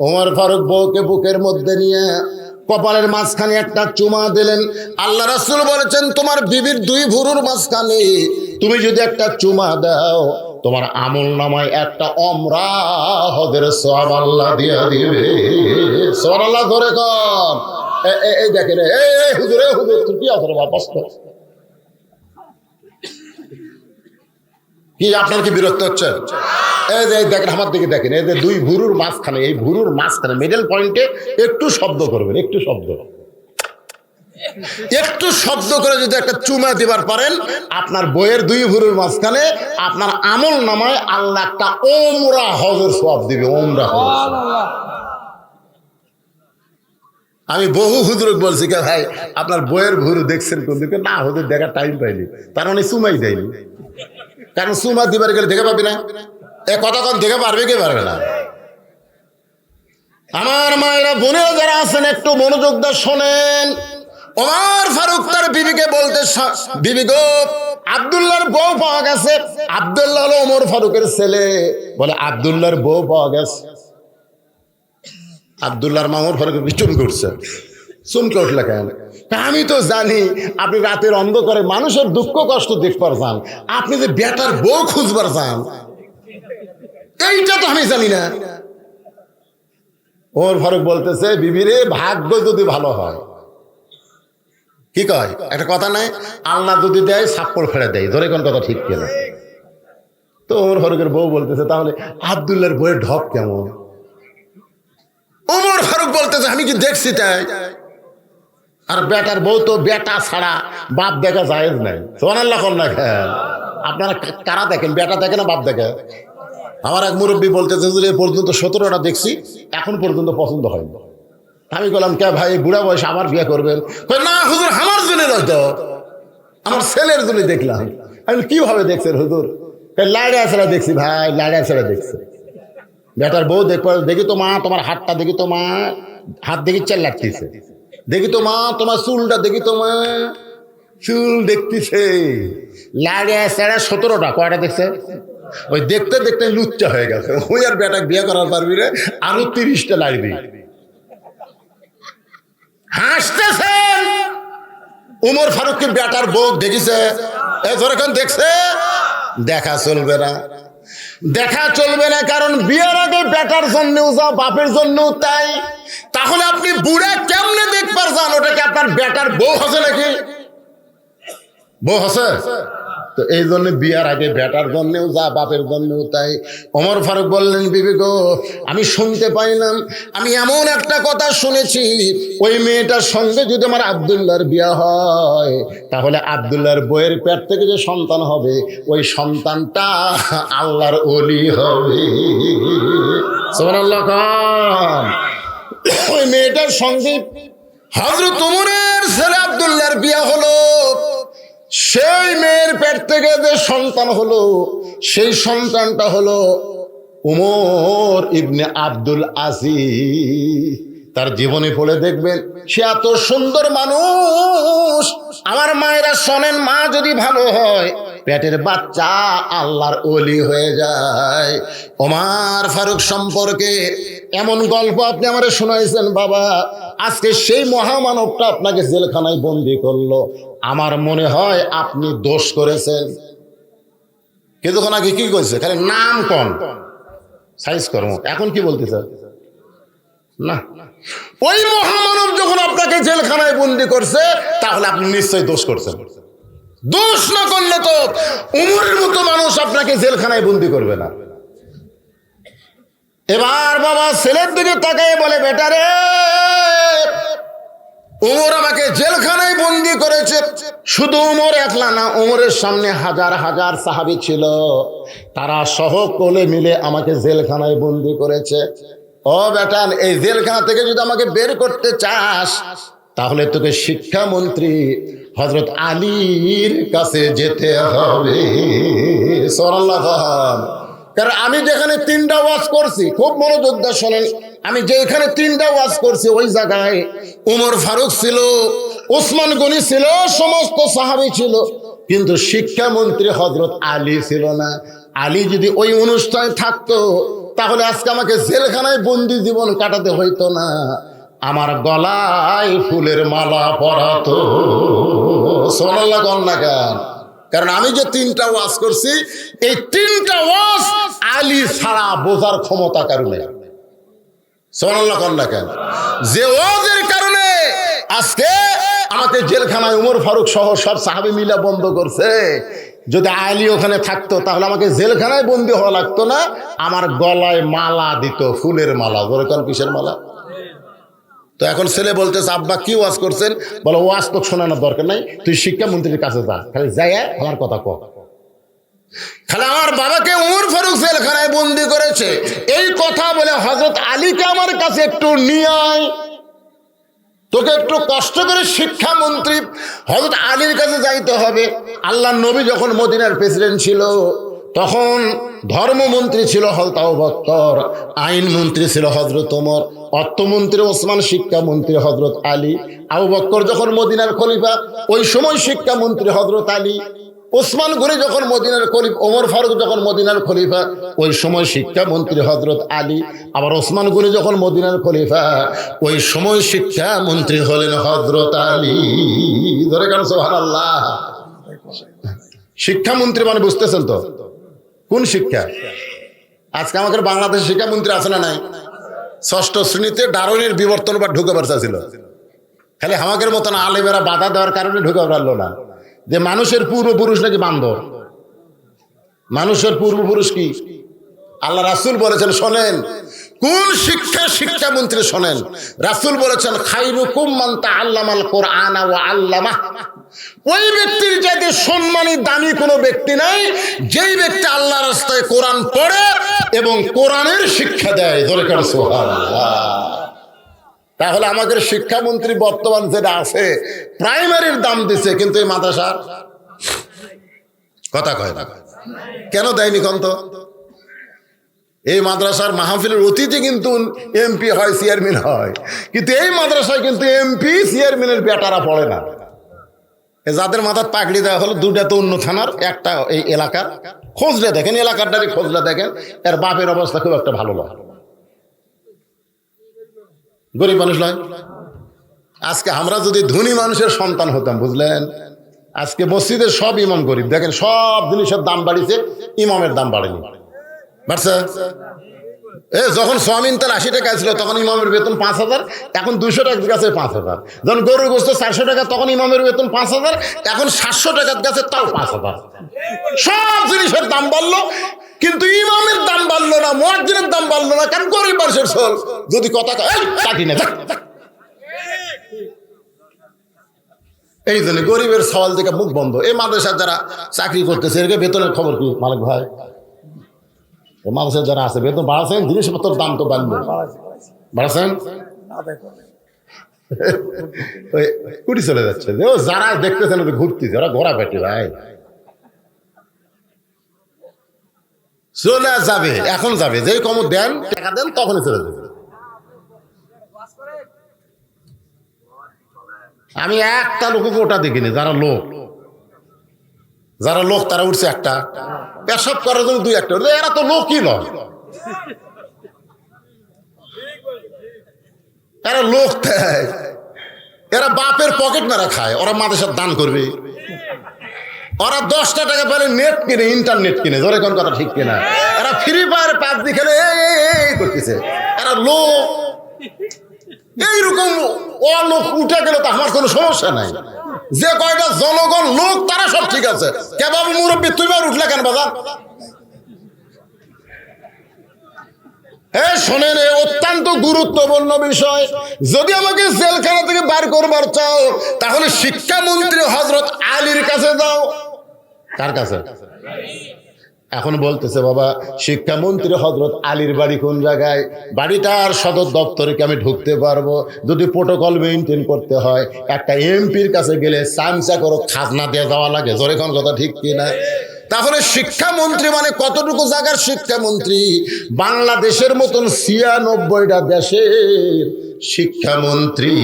A: ওমর ফারুক বউকে বুকের মধ্যে নিয়ে কপালের মাঝখানে একটা চুমা দিলেন। আল্লাহ রাসূল বলেছেন, তোমার বিবির 2 ভুরুর মাঝখানে তুমি যদি একটা চুমা দাও, তোমার আমল নামায় একটা ওমরা হজের সওয়াব আল্লাহ দিয়ে দিবে। সুবহানাল্লাহ, ধরে কর। এই দেখেন, এই হুজুর, তুই কি আছে বাবা? কি আপনার কি বিরক্ত হচ্ছে? এই যে দেখেন, আমার দিকে দেখেন, এই যে 2 ভুরুর মাঝখানে, এই ভুরুর মাঝখানে মিডল পয়েন্টে একটু শব্দ করবেন, একটু শব্দ করে যদি একটা চুমা দিবার পারেন, আপনার বইয়ের 2 ভুরুর মাঝখানে আপনার আমল নামায় আল্লাহ একটা ওমরা হজের সওয়াব দিবে। ওমরা হজ। আমি বহু হুজুরকে বলছি, কে ভাই আপনার বইয়ের ভুরু দেখছেন কোন দিকে? না, হুজুর দেখার টাইম পাইনি, তার মানে চুমাই দেয়নি। কারণ চুমা দিবার গেলে দেখে পাবি না, এ কতক্ষণ দেখে পারবে, কে পারবে না? আমার মায়েরা বোনেরা যারা আছেন একটু মনোযোগ দিয়ে শোনেন। ওমর ফারুক তার বিবিকে বলতে, বিবি গো, আব্দুল্লাহর বউ পাওয়া গেছে। আব্দুল্লাহ হলো ওমর ফারুকের ছেলে। বলে আব্দুল্লাহর বউ পাওয়া গেছে। আব্দুল্লাহর মা ওমর ফারুকের চুম করছে। চুমকে উঠলে কেন? আমি তো জানি আপনি রাতের অন্ধকারে মানুষের দুঃখ কষ্ট দেখবার যান, আপনি যে বেটার বউ খুঁজবার যান, এইটা তো আমি জানি না। ওমর ফারুক বলতেছে, বিবিরে ভাগ্য যদি ভালো হয়, কি কয় একটা কথা নাই, আল্লাহ যদি দেয় সাপ্পড় ফেলে দেয়। ধরে কোন কথা ঠিক কেন? তো ওমর ফারুকের বউ বলতেছে, তাহলে আব্দুল্লাহর বউয়ের ঢপ কেমন? ওমর ফারুক বলতেছে, আমি কি দেখছি তাই? আর বেটার বউ তো বেটা ছাড়া বাপ দেখা যায় নাই। সুবহানাল্লাহ না? আপনারা কারা দেখেন, বেটা দেখে না বাপ দেখে? আমার এক মুরব্বী বলতেছে, এ পর্যন্ত 17টা দেখছি, এখন পর্যন্ত পছন্দ হয়নি। আমি বললাম, কে ভাই বুড়া বয়সে আবার বিয়ে করবেন? না হুজুর, আমার জন্য নয়তো। আমার ছেলের জন্য দেখলাম। আমি কিভাবে দেখছেন হুজুর? লাইড়ে আসরা দেখছি ভাই, লাইড়ে আসরা দেখছি। বেটার বউ দেখি তো মা তোমার হাতটা, দেখি তো মা হাত দেখি চাল লাগতেছে, দেখি তো মা তোমার চুলটা, দেখি তো মা চুল দেখতেছে। লাইড়ে আসরা 17টা, কয়টা দেখছে? ওই দেখতে দেখতে লুচ্চা হয়ে গেছে। ওই আর বেটা বিয়ে করার পারবি রে, আরো 30টা লাইড়বি। হাসতেছেন। উমর ফারুককে বেটার বউ দেখিছে, এখন দেখছে। দেখা চলবে না, দেখা চলবে না, কারণ বিয়ের আগে বেটার জন্যও যা, বাপের জন্যও তাই। তাহলে আপনি বুড়া কেমনে দেখবার যান? ওটা কি আপনার বেটার বউ হচ্ছে নাকি? বউ হচ্ছে তো এই জন্য বিয়ার আগে বেটার জন্যেও যা, বাপের জন্যও তাই। ওমর ফারুক বললেন, বিবি গো, আমি শুনতে পাইলাম, আমি এমন একটা কথা শুনেছি, ওই মেয়েটার সঙ্গে যদি আমার আব্দুল্লাহর বিয়া হয়, তাহলে আব্দুল্লাহর বইয়ের পেট থেকে যে সন্তান হবে, ওই সন্তানটা আল্লাহর ওলি হবে। সুবহানাল্লাহ। ওই মেয়েটার সঙ্গে হযরত ওমরের ছেলে আব্দুল্লাহর বিয়া হলো। সেই মেয়ের পেট থেকে যে সন্তান হলো, সেই সন্তানটা হলো উমর ইবনে আব্দুল আজিজ। তার জীবনে পড়ে দেখবেন, সে এত সুন্দর মানুষ। আমার মায়েরা শোনেন, মা যদি ভালো হয়, পেটের বাচ্চা আল্লাহর ওলি হয়ে যায়। ওমর ফারুক সম্পর্কে এমন গল্প আপনি আমারে শোনাইছেন বাবা, আজকে সেই মহামানবটা আপনাকে জেলখানায় বন্দি করলো। আমার মনে হয় আপনি দোষ করেছেন। কিন্তু আগে কি করেছে? খালি নাম কম, সাইজ কর্ম। এখন কি বলতেছে? না, ওই মহামানব যখন আপনাকে জেলখানায় বন্দি করছে, তাহলে আপনি নিশ্চয়ই দোষ করছেন। দোষ না করলে তো উমরের মতো মানুষ আপনাকে জেলখানায় বন্দি করবে না। এবার বাবা ছেলের দিকে তাকায় বলে, বেটারে, উমর আমাকে জেলখানায় বন্দি করেছে। শুধু উমর একলা না, উমরের সামনে হাজার হাজার সাহাবী ছিল, তারা সহ কোলে মিলে আমাকে জেলখানায় বন্দি করেছে। ও বেটা, এই জেলখানা থেকে যদি আমাকে বের করতে চাস, তাহলে তোকে শিক্ষামন্ত্রী হযরত আলীর কাছে যেতে হবে। সুবহানাল্লাহ। কারণ আমি যেখানে 3টা ওয়াজ করছি, খুব মনোযোগ দিয়ে শোনেন, আমি যেখানে 3টা ওয়াজ করছি, ওই জায়গায় উমর ফারুক ছিল, ওসমান গনি ছিল, সমস্ত সাহাবী ছিল, কিন্তু শিক্ষামন্ত্রী হযরত আলী ছিল না। আলী যদি ওই অনুষ্ঠানে থাকতো, তাহলে আজকে আমাকে জেলখানায় বন্দি জীবন কাটাতে হইতো না, আমার গলায় ফুলের মালা পরাতো। সুবহানাল্লাহ। কন্যা কেন? কারণ আমি যে 3টা ওয়াজ করছি, এই 3টা ওয়াজ আলী ছাড়া বোঝার ক্ষমতা কারণে। সুবহানাল্লাহ। কন্যা কেন? যে ওয়াজের কারণে আজকে আমাকে জেলখানায় উমর ফারুক সহ সব সাহাবী মিলে বন্ধ করছে। যদি আলী ওখানে থাকতো, তাহলে আমাকে জেলখানায় বন্দি হওয়া লাগতো না, আমার গলায় মালা দিত, ফুলের মালা। বলেন কিসের মালা? তো এখন ছেলে বলতেছে, আব্বা কি ওয়াজ করছেন? বলো, ওয়াজ তো শোনানোর দরকার নাই, তুই শিক্ষামন্ত্রীর কাছে যা, খালি যাই আমার কথা কর। খালি আমার বাবাকে উমর ফারুক জেলখানায় বন্দি করেছে, এই কথা বলে হযরত আলীকে আমার কাছে একটু নিয়ে আয়, তোকে একটু কষ্ট করে শিক্ষামন্ত্রী হযরত আলীর কাছে যাইতে হবে। আল্লাহর নবী যখন মদিনার প্রেসিডেন্ট ছিল, তখন ধর্মমন্ত্রী ছিল হযরত আবু বকর, আইন মন্ত্রী ছিল হযরত ওমর, অর্থমন্ত্রী ওসমান, শিক্ষামন্ত্রী হযরত আলী। আবু বকর যখন মদিনার খলিফা, ওই সময় শিক্ষামন্ত্রী হযরত আলী। ওসমান গনি যখন মদিনার খলিফা, ওমর ফারুক যখন মদিনার খলিফা, ওই সময় শিক্ষামন্ত্রী হযরত আলী। আবার ওসমান গনি যখন মদিনার খলিফা, ওই সময় শিক্ষামন্ত্রী হলেন হযরত আলী। ধরে কেন? সুবহানাল্লাহ। শিক্ষামন্ত্রী মানে বুঝতেছেন তো কোন শিক্ষা? আজকে আমাদের বাংলাদেশে শিক্ষামন্ত্রী আছে না নাই? 6ষ্ঠ শ্রেণীতে ডারউইনের বিবর্তন বা ঢুকে পারছিল, খালি আমাদের মতন আলেমেরা বাধা দেওয়ার কারণে ঢুকে পারলো না। যে মানুষের পূর্বপুরুষ নাকি বান্দর। মানুষের পূর্বপুরুষ কি? আল্লাহ রাসূল বলেছেন, শোনেন কোন শিক্ষা শিক্ষামন্ত্রী শোনেন। রাসূল বলেছেন, খায়রুকুম মান তাআল্লামাল কুরআনা ওয়া আল্লামাহ। ওই ব্যক্তির চাইতে সম্মানী দামি কোনো ব্যক্তি নাই, যেই ব্যক্তি আল্লাহর রাস্তায় কোরআন পড়ে এবং কোরআনের শিক্ষা দেয়। দরকার সুবহানাল্লাহ। তাহলে আমাদের শিক্ষামন্ত্রী বর্তমান যেটা আছে, প্রাইমারির দাম দিছে, কিন্তু এই মাদ্রাসার কথা কয় না, কেন দেয়নি কন্ত? এই মাদ্রাসার মাহফিলের অতিথি কিন্তু এমপি হয়, চেয়ারম্যান হয়, কিন্তু এই মাদ্রাসায় কিন্তু এমপি চেয়ারম্যানের বেটারা পড়ে না। যাদের মাথার পাগড়ি দেওয়া হলো, দুটা তো অন্য থানার, একটা এই এলাকার। খোঁজলে দেখেন, এলাকারটারই খোঁজলে দেখেন, এর বাপের অবস্থা খুব একটা ভালো নয়, গরিব মানুষ নয়। আজকে আমরা যদি ধনী মানুষের সন্তান হতাম, বুঝলেন, আজকে মসজিদের সব ইমাম গরিব। দেখেন সব জিনিসের দাম বাড়িছে, ইমামের দাম বাড়েনি, বাড়ছে। যখন সোয়াবিন তেল 80 টাকা ছিল তখন ইমামের বেতন 5,000, এখন 200 টাকার কাছে 5,000। যখন গরুর গোস্ত 400 টাকা তখন ইমামের বেতন 5,000, এখন 700 টাকার কাছে, তাও 5,000। সব জিনিসের দাম বাড়লো, কিন্তু ইমামের দাম বাড়লো না, মুয়াজ্জিনের দাম বাড়লো না। কারণ গরিব মানুষের চল যদি কথা চাকরি না, এই জন্য গরিবের সওয়াল থেকে মুখ বন্ধ। এই মাদ্রাসার যারা চাকরি করতেছে এর বেতনের খবর কি মালিক ভাই? মাদ্রাসার যারা আছে বেতন বাড়াচ্ছেন, জিনিসপত্রের দাম তো বাড়লো, বাড়াচ্ছেন, কুটি চলে যাচ্ছে। যারা দেখতেছেন ঘুরতেছে, ওরা ঘোরা পেটে ভাই, চলে যাবে, এখন যাবে, যে কম দেন টাকা দেন তখনই চলে যাবে। আমি একটা লোক ওটা দেখিনি, যারা লোক তারা উঠছে একটা পেশাব করার জন্য 2-1টা, এরা তো লোকই নয়, এরা লোক দেয়, এরা বাপের পকেট মারা খায়। ওরা মাদ্রাসার দান করবে, ওরা 10টা টাকা পেলে নেট কিনে, ইন্টারনেট কিনে, ধরে কোন কথা ঠিক কিনা? এরা ফ্রি ফায়ার পাবজি খেলে এই করতেছে, এরা লোক। এইরকম লোক উঠে গেলে তো আমার কোনো সমস্যা নাই। যে কয়টা জনগণ লোক তারা সব ঠিক আছে। কে বাবু মুরব্বী, তুই বার উঠলে কেন বাজার? শোনেন, অত্যন্ত গুরুত্বপূর্ণ বিষয়। যদি আমাকে জেলখানা থেকে বার করবার চাও, তাহলে শিক্ষামন্ত্রী হযরত আলীর কাছে যাও। কার কাছে? এখন বলতেছে বাবা, শিক্ষামন্ত্রী হযরত আলীর বাড়ি কোন জায়গায়? বাড়িটার সদর দপ্তরে কি আমি ঢুকতে পারবো? যদি প্রোটোকল মেনটেন করতে হয়, একটা এমপির কাছে গেলে চামচা করে খাজনা দিয়ে দেওয়া লাগে, জোরে কোন কথা ঠিক কিনা? তাহলে শিক্ষামন্ত্রী মানে কতটুকু জায়গার শিক্ষামন্ত্রী? বাংলাদেশের মতন 96টা দেশের শিক্ষামন্ত্রী।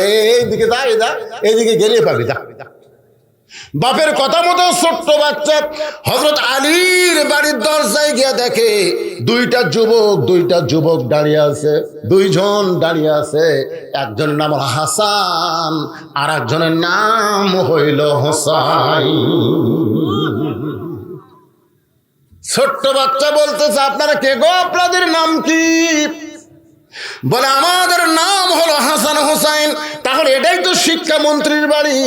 A: এইদিকে যা, এইদিকে গেলে পাবি, যা। বাপের কথা মতো ছোট্ট বাচ্চা হযরত আলীর বাড়ির দরজায় গিয়ে দেখে দুইটা যুবক দাঁড়িয়ে আছে, 2 জন দাঁড়িয়ে আছে। একজনের নাম হাসান, আর একজনের নাম হইল হোসাইন। ছোট্ট বাচ্চা বলতেছে, আপনারা কে গো? আপনাদের নাম কি? বলে আমাদের নাম হলো হাসান হোসাইন। তাহলে এটাই তো শিক্ষামন্ত্রীর বাড়ি।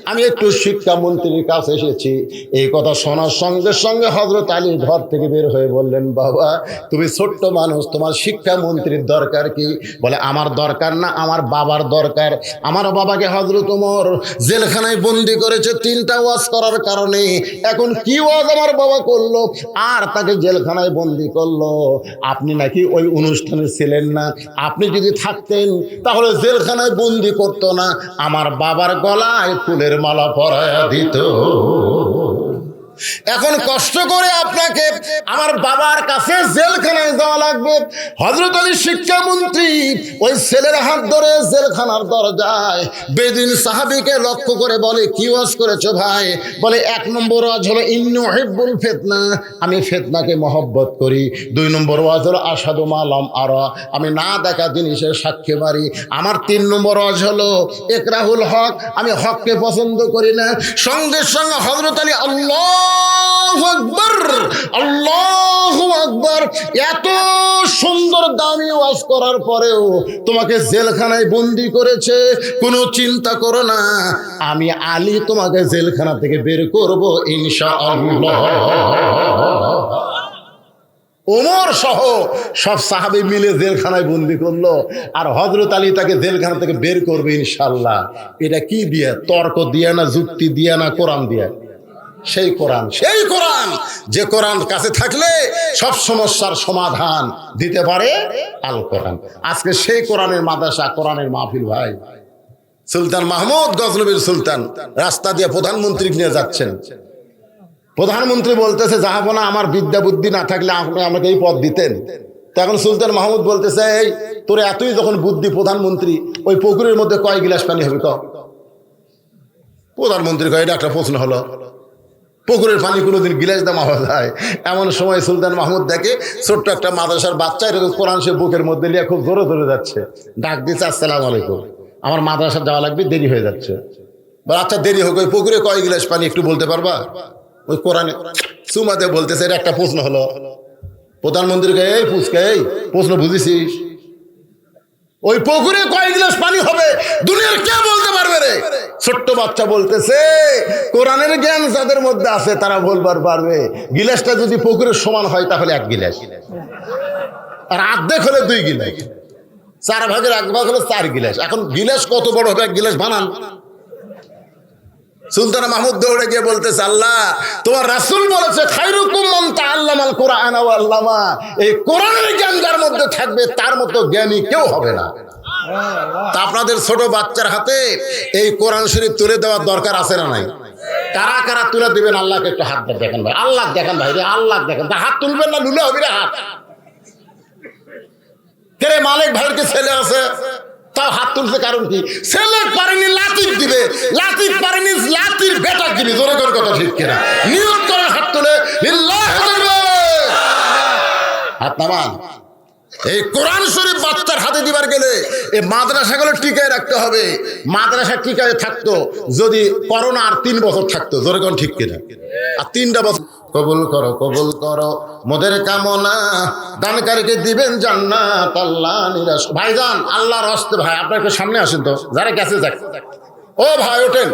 A: আমি একটু শিক্ষামন্ত্রীর কাছে এসেছি। এই কথা শোনার সঙ্গে সঙ্গে হযরত আলী ঘর থেকে বের হয়ে বললেন, বাবা তুমি ছোট্ট মানুষ, তোমার শিক্ষামন্ত্রীর দরকার কি? বলে আমার দরকার না, আমার বাবার দরকার। আমার বাবাকে হযরত ওমর জেলখানায় বন্দি করেছে 3টা ওয়াজ করার কারণে। এখন কি ওয়াজ আমার বাবা করলো আর তাকে জেলখানায় বন্দি করলো? আপনি নাকি ওই অনুষ্ঠানে ছিলেন না। আপনি যদি থাকতেন তাহলে জেলখানায় বন্দি করতো না, আমার বাবার গলায় ফুলের মালা পরায়া দিত। এখন কষ্ট করে আপনাকে আমার বাবার কাছে জেলখানায় যাওয়া লাগবে। হযরত আলী শিক্ষামন্ত্রী ওই ছেলের হাত ধরে জেলখানার দরজায় বেদিন সাহাবীকে লক্ষ্য করে বলে, কি ওয়াজ করেছো ভাই? বলে 1 নম্বর ওয়াজ হলো ইন্নী উহিব্বুল ফিতনা, আমি ফিতনাকে মহব্বত করি। 2 নম্বর ওয়াজ হলো আশহাদু মা লাম আরা, আমি না দেখা জিনিসের সাক্ষী মারি। আমার 3 নম্বর ওয়াজ হলো ইকরাহুল হক, আমি হককে পছন্দ করি না। সঙ্গে সঙ্গে হযরত আলী আল্লাহু আকবার, আল্লাহু আকবার, এত সুন্দর দামি ওয়াজ করার পরেও তোমাকে জেলখানায় বন্দি করেছে, কোনো চিন্তা করো না, আমি আলী তোমাকে জেলখানা থেকে বের করব ইনশাআল্লাহ। ওমর সহ সব সাহাবী মিলে জেলখানায় বন্দি করলো, আর হযরত আলী তাকে জেলখানা থেকে বের করবে ইনশাআল্লাহ। এটা কি দিয়ে? তর্ক দিয়ে না, যুক্তি দিয়ে না, কোরআন দিয়ে। সেই কোরআন যে কোরআন কাছে থাকলে সব সমস্যার সমাধান দিতে পারে আল কোরআন। আজকে সেই কোরআনের মাদ্রাসা, কোরআনের মাহফিল ভাই, সুলতান মাহমুদ গজনবীর সুলতান রাস্তা দিয়ে প্রধানমন্ত্রী নিয়ে যাচ্ছেন। প্রধানমন্ত্রী বলতেছে, জাহাপনা আমার বিদ্যা বুদ্ধি না থাকলে আপনি আমাকে এই পদ দিতেন। তখন সুলতান মাহমুদ বলতেছে, এই তোর এতই যখন বুদ্ধি প্রধানমন্ত্রী, ওই পুকুরের মধ্যে কয় গিলাস পানি হবে ক? প্রধানমন্ত্রী কয়, এটা একটা প্রশ্ন হলো, পুকুরের পানি কোনোদিন গিলাস দাম হওয়া যায়? এমন সময় সুলতান মাহমুদ দেখে ছোট্ট একটা মাদ্রাসার বাচ্চা এরকম কোরআন সে বুকের মধ্যে নিয়ে খুব জোরে জোরে যাচ্ছে। ডাক দিচ্ছে, আসসালামু আলাইকুম, আমার মাদ্রাসা যাওয়া লাগবে, দেরি হয়ে যাচ্ছে। আচ্ছা দেরি হোক, ওই পুকুরে কয় গিলাস পানি একটু বলতে পারবা? ওই কোরআনে সুমাতে বলতেছে, এটা একটা প্রশ্ন হলো। প্রধানমন্ত্রীকে, এই পুচকে, এই প্রশ্ন বুঝেছিস? ওই পুকুরে কয় গিলাস পানি হবে দুনিয়ার কে বলতে পারবে রে? ছোট্ট বাচ্চা বলতেছে, কোরআনের জ্ঞান যাদের মধ্যে আছে তারা বলবার পারবে। গিলাসটা যদি পুকুরের সমান হয় তাহলে 1 গিলাস, আর অর্ধেক হলে 2 গিলাস, 4 ভাগের 1 ভাগ হলে 4 গিলাস। এখন গিলাস কত বড় হবে? 1 গিলাস বানান। সুলতান মাহমুদ দৌড়ে গিয়ে বলতেছে, আল্লাহ তোমার রাসূল বলেছে, খায়রুকুম মান তাআল্লামাল কুরআন ওয়া আল্লামা, এই কোরআনের জ্ঞান যার মধ্যে থাকবে তার মতো জ্ঞানী কেউ হবে না। তা আপনাদের ছোট বাচ্চার হাতে এই কোরআন শরীফ তুলে দেওয়ার দরকার আছে না নাই? কারা কারা তুলে দিবেন? আল্লাহকে একটু হাত দেখেন ভাই, আল্লাহ দেখেন ভাই রে, আল্লাহ দেখেন। হাত তুলবেন না, লুলে হবে রে হাত। কে মালিক ভাইয়ের ছেলে আছে, তাও হাত তুলছে, কারণ কি? ছেলে পারেনি লাতিফ দিবে, লাতিফ পারেনি লাতির বেটা দিবে। জোরে করে কথা ঠিক কিনা? নিয়ত করে হাত তুলে হাত নামান। এই কোরআন শরীফ বাচ্চার হাতে দিবার গেলে এই মাদ্রাসাগুলো টিকায় রাখতে হবে। মাদ্রাসা টিকায় থাকতো যদি করোনা আর 3 বছর থাকতো। জোরে কোন ঠিক কিনা? আর 3টা বছর। কবুল করো, কবুল করো মোদের কামনা, দানকারীকে দিবেন জান্নাত আল্লাহ নিরাশ। ভাইজান আল্লাহর হস্তে ভাই, আপনার একটু সামনে আসেন তো, যারা গেছে যাক। ও ভাই ওঠেন,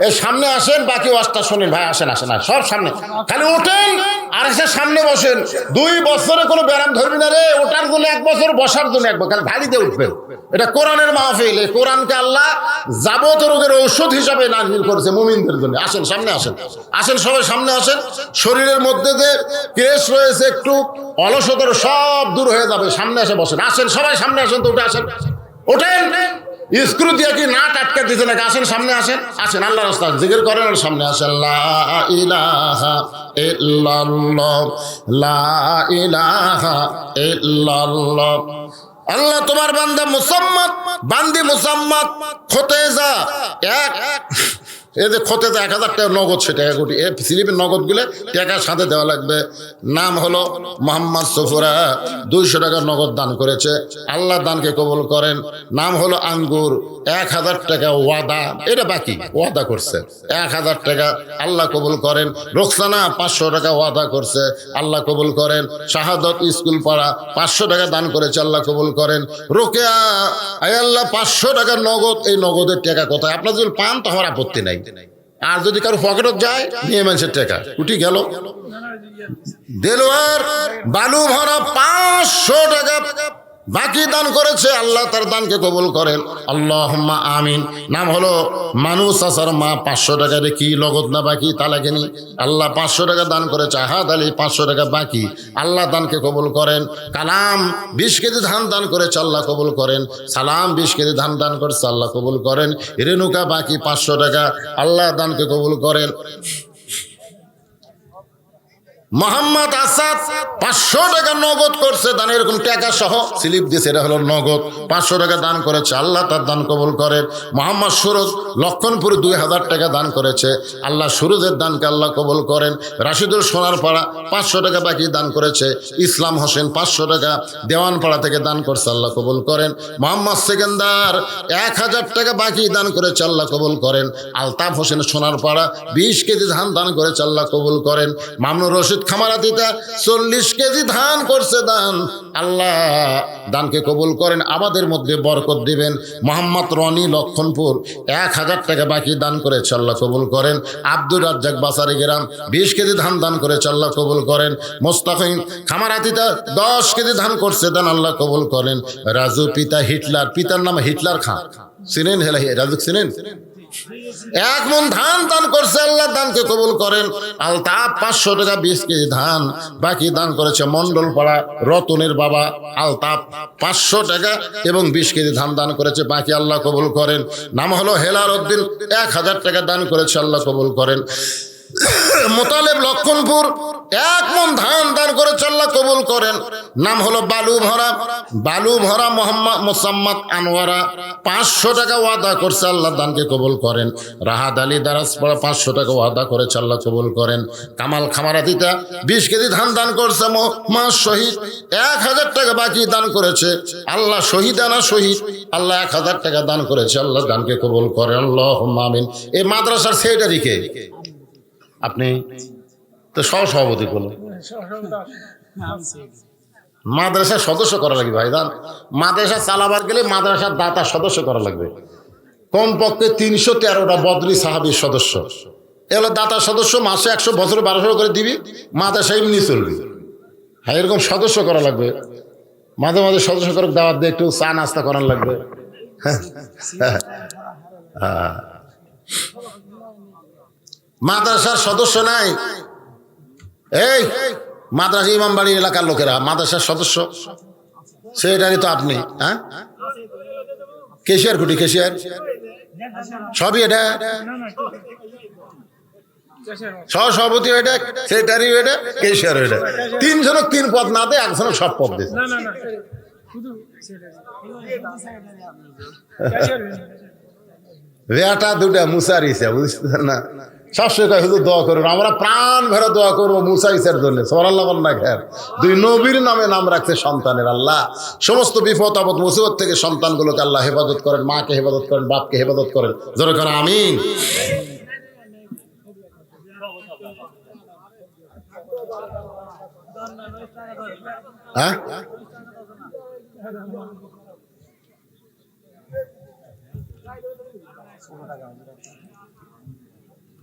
A: এই সামনে আসেন, বাকি ওয়াজটা শোনেন। ভাই আসেন আসেন, সব সামনে, খালি ওঠেন আর এসে সামনে বসেন। 2 বছরে কোনো ব্যারাম ধরবি না রে, ওঠার জন্য 1 বছর, বসার জন্য 1 বছর, খালি ধাড়ি দিয়ে উঠবেন। এটা কোরআনের মাহফিল। এই কোরআনকে আল্লাহ যাবত রোগের ঔষধ হিসাবে নাজিল করেছে মুমিনদের জন্য। আসেন সামনে আসেন, আসেন সবাই সামনে আসেন। শরীরের মধ্যে যে কেশ রয়েছে একটু অলসতার সব দূর হয়ে যাবে। সামনে এসে বসেন, আসেন সবাই সামনে আসেন তো, উঠে আসেন, ওঠেন। স্ক্রু দিয়ে কি নাট আটকে দিতে নাকি? আসেন সামনে আসেন, আসেন আল্লাহর রাস্তা জিকির করেন আর সামনে আসেন। লা ইলাহা ইল্লাল্লাহ, লা ইলাহা ইল্লাল্লাহ। আল্লাহ তোমার বান্দা মুসাম্মাদ, বান্দি মুসাম্মাদ খোতেজা এক এই যে খোতেজা 1000 টাকা নগদ, সে টাকা কোটি এই স্লিপের নগদ গুলো টাকার সাথে দেওয়া লাগবে। নাম হলো মোহাম্মদ সফুরা, 200 টাকা নগদ দান করেছে। আল্লাহ দানকে কবুল করেন। নাম হলো আঙ্গুর, 1000 টাকা ওয়াদা, এটা বাকি ওয়াদা করছে 1000 টাকা, আল্লাহ কবুল করেন। রোকসানা 500 টাকা ওয়াদা করছে, আল্লাহ কবুল করেন। শাহাদত স্কুল পাড়া 500 টাকা দান করেছে, আল্লাহ কবুল করেন। রোকেয়া আয় আল্লাহ 500 টাকা নগদ। এই নগদের টাকা কোথায়? আপনার যদি পান তো আমার আপত্তি নাই, আর যদি কারো পকেটত যায় নিয়ে মানুষের টাকা উঠি গেল। দেলোয়ার বালু ভরা 500 টাকা বাকি দান করেছে, আল্লাহ তার দানকে কবুল করেন। আল্লাহুম্মা আমিন। নাম হলো মানুষ আসার মা, 500 টাকা রে কি লগত না বাকি তা লাগেনি। আল্লাহ 500 টাকা দান করেছে। আহাদ আলী 500 টাকা বাকি, আল্লাহ দানকে কবুল করেন। কালাম 20 কেজি ধান দান করেছে, আল্লাহ কবুল করেন। সালাম 20 কেজি ধান দান করেছে, আল্লাহ কবুল করেন। রেণুকা বাকি 500 টাকা, আল্লাহ দানকে কবুল করেন। মোহাম্মদ আসাদ 500 টাকা নগদ করছে দান, এরকম টাকা সহ স্লিপ দিয়েছে, এটা হলো নগদ। 500 টাকা দান করেছে, আল্লাহ তার দান কবুল করেন। মোহাম্মদ সুরজ লক্ষণপুর 2000 টাকা দান করেছে, আল্লাহ সুরজের দানকে আল্লাহ কবুল করেন। রাশিদুল সোনারপাড়া 500 টাকা বাকি দান করেছে। ইসলাম হোসেন 500 টাকা দেওয়ানপাড়া থেকে দান করছে, আল্লাহ কবুল করেন। মোহাম্মদ সেকেন্দার 1000 টাকা বাকি দান করেছে, আল্লাহ কবুল করেন। আলতাফ হোসেন সোনারপাড়া 20 কেজি ধান দান করেছে, আল্লাহ কবুল করেন। মামনুর রশিদ খামারাতিতা 40 কেজি ধান করছে দান, আল্লাহ দানকে কবুল করেন, আমাদের মধ্যে বরকত দিবেন। মোহাম্মদ রনি লক্ষণপুর 1000 টাকা বাকি দান করেছে, আল্লাহ কবুল করেন। আব্দুর রাজ্জাক বাসারি গ্রাম 20 কেজি ধান দান করেছে, আল্লাহ কবুল করেন। মোস্তাকিম খামারাতিতা 10 কেজি ধান করছে দান, আল্লাহ কবুল করেন। রাজু পিতা হিটলার, পিতার নাম হিটলার খান, চিনেন? হেলা রাজু চিনেন? 1 মণ ধান দান করছে, আল্লাহ দানকে কবুল করেন। আলতাফ 500 টাকা 20 কেজি ধান বাকি দান করেছে মন্ডলপাড়া রতনের বাবা আলতাফ 500 টাকা এবং 20 কেজি ধান দান করেছে, বাকি আল্লাহ কবুল করেন। নাম হলো হেলাল উদ্দিন 1000 টাকা দান করেছে, আল্লাহ কবুল করেন। মোতালেব লক্ষণপুর 1 মণ ধান দান করেছে, আল্লাহ কবুল করেন। নাম হলো বালু ভরা মোহাম্মদ মোসাম্মদ আনোয়ারা 500 টাকা ওয়াদা করছে, আল্লাহ দানকে কবুল করেন। রাহাত আলী দারাজপাড়া 500 টাকা ওয়াদা করেছে, আল্লাহ কবুল করেন। কামাল খামারাতিটা 20 কেজি ধান দান করছে, মা শহীদ 1000 টাকা বাকি দান করেছে, আল্লাহ শহীদানা শহীদ, আল্লাহ 1000 টাকা দান করেছে, আল্লাহ দানকে কবুল করেন। আল্লাহুম্মা আমিন। এই মাদ্রাসার সেক্রেটারি কে? আপনি তো সভাপতি করলেন, মাদ্রাসার সদস্য করা লাগবে ভাইজান। মাদ্রাসা চালাবার গেলে মাদ্রাসার দাতা সদস্য করা লাগবে, কমপক্ষে 313টা বদলি সাহাবীর সদস্য। এগুলো দাতা সদস্য, মাসে 100 বছর 1200 করে দিবি, মাদ্রাসা এমনি চলবে। হ্যাঁ, এরকম সদস্য করা লাগবে। মাঝে মাঝে সদস্য করে দাওয়াত দিয়ে একটু চা নাস্তা করার লাগবে। মাদ্রাসার সদস্য নাই, এই মাদ্রাসা ইমামবাড়ি এলাকার লোকেরা মাদ্রাসার সদস্য, সেটারই তো আপনি। হ্যাঁ, কেশিয়ার কুটি কেশিয়ার সবই, এটা সহসভাপতি, এটা সেক্রেটারি, এটা কেশিয়ার, এটা 3 জনক 3 পদ না দেয়, 1 জনক সব পদ দিয়েছে। বেটা 2টা মুসারিছে, বুঝতেছেন না? সবসময় শুধু দোয়া করুন, আমরা প্রাণ ভরে দোয়া করবো মুসা ঈসার জন্য। সুবহানাল্লাহ বল না খের। 2 নবীর নামে নাম রাখছে সন্তানের। আল্লাহ সমস্ত বিপদ আপদ মুসিবত থেকে সন্তানগুলোকে আল্লাহ হেফাজত করেন, মাকে হেফাজত করেন, বাপকে হেফাজত করেন। জোরে করে আমিন। হ্যাঁ,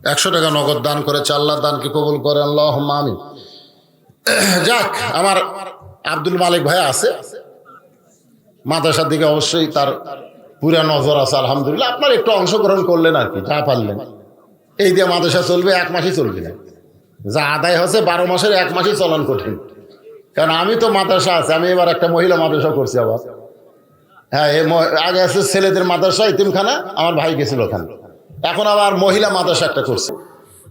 A: 100 টাকা নগদ দান করেছে, আল্লাহ দানকে কবুল করে। আল্লাহুম্মা আমিন। যাক, আমার আব্দুল মালিক ভাই আছে, মাদ্রাসার দিকে অবশ্যই তার পুরা নজর আছে আলহামদুলিল্লাহ। আপনার একটু অংশগ্রহণ করলেন আর কি, যা পারলেন। এই দিয়ে মাদ্রাসা চলবে, 1 মাসই চলবে না। যা আদায় হচ্ছে 12 মাসের 1 মাসই চলন কঠিন। কারণ আমি তো মাদ্রাসা আছে, আমি এবার একটা মহিলা মাদ্রাসা করছি আবার। হ্যাঁ, আগে আছে ছেলেদের মাদ্রাসা ইতিমখানা, আমার ভাই গেছিল ওখানে। এখন আবার মহিলা মাদ্রাসা একটা করছে।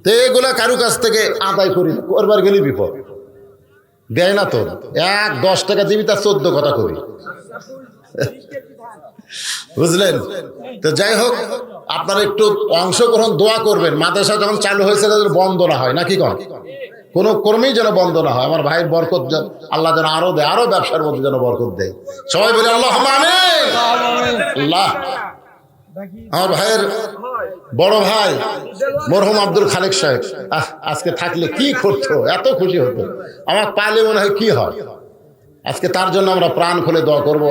A: তো এগুলা কারু কাছ থেকে আদায় করি, করবার গেলে বিপদ। দেয় না তো, 10 টাকা দিবি, তার 14 কথা কবি, বুঝলেন? তো যাই হোক, আপনারা একটু অংশগ্রহণ দোয়া করবেন। মাদ্রাসা যখন চালু হয়েছে তাদের বন্ধ না হয়, নাকি কন? কোনো কর্মেই যেন বন্ধ না হয়। আমার ভাইয়ের বরকত আল্লাহ যেন আরো দেয়, আরো ব্যবসার মধ্যে যেন বরকত দেয়। সবাই বলে আল্লাহুম্মা আমিন। আল্লাহ আমার ভাইয়ের বড় ভাই মরহুম আব্দুল খালেক সাহেব আজকে থাকলে কি করতো, এত খুশি হতো। আমার পালে মনে হয় কি হয়। আজকে তার জন্য আমরা প্রাণ খুলে দোয়া করব,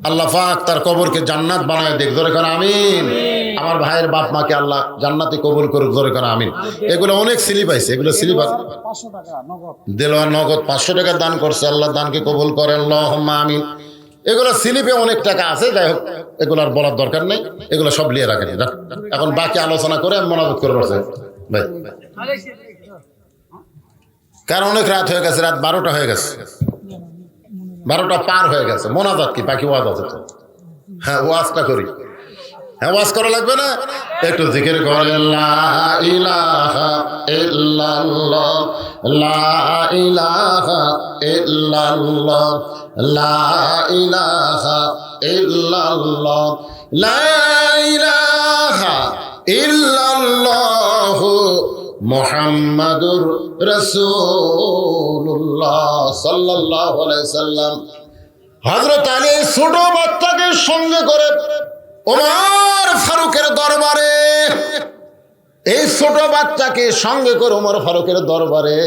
A: আল্লাহ পাক তার কবরকে জান্নাত বানায় দেখ। জোরে করে আমিন। আমার ভাইয়ের বাপ মাকে আল্লাহ জান্নাতে কবুল করুক। জোরে করে আমিন। এগুলো অনেক স্লিপ আছে, এগুলো স্লিপ দেলোয়ার নগদ 500 টাকা দান করছে, আল্লাহ দানকে কবুল করেন। আল্লাহুম্মা আমিন। এগুলো স্লিপে অনেক টাকা আছে, যাই হোক এগুলো আর বলার দরকার নেই, এগুলো সব নিয়ে রাখেন। এখন বাকি আলোচনা করে আমি মোনাজাত করে বসে ভাই, কারণ অনেক রাত হয়ে গেছে, রাত 12টা হয়ে গেছে, 12টা পার হয়ে গেছে। মোনাজাত কি, বাকি ওয়াজ আছে তো। হ্যাঁ, ওয়াজটা করি। হ্যাঁ, ওয়াজ করা লাগবে না? একটু জিকির করেন, লা ইলাহা ইল্লাল্লাহ, লা ইলাহা ইল্লাল্লাহ, লা ইলাহা ইল্লাল্লাহ, লা ইলাহা ইল্লাল্লাহ মুহাম্মাদুর রাসূলুল্লাহ সাল্লাল্লাহু আলাইহি সাল্লাম। হযরত আলী ছোট বাচ্চাকে সঙ্গে করে ওমর ফারুকের দরবারে, এই ছোট বাচ্চাকে সঙ্গে করে ওমর ফারুকের দরবারে,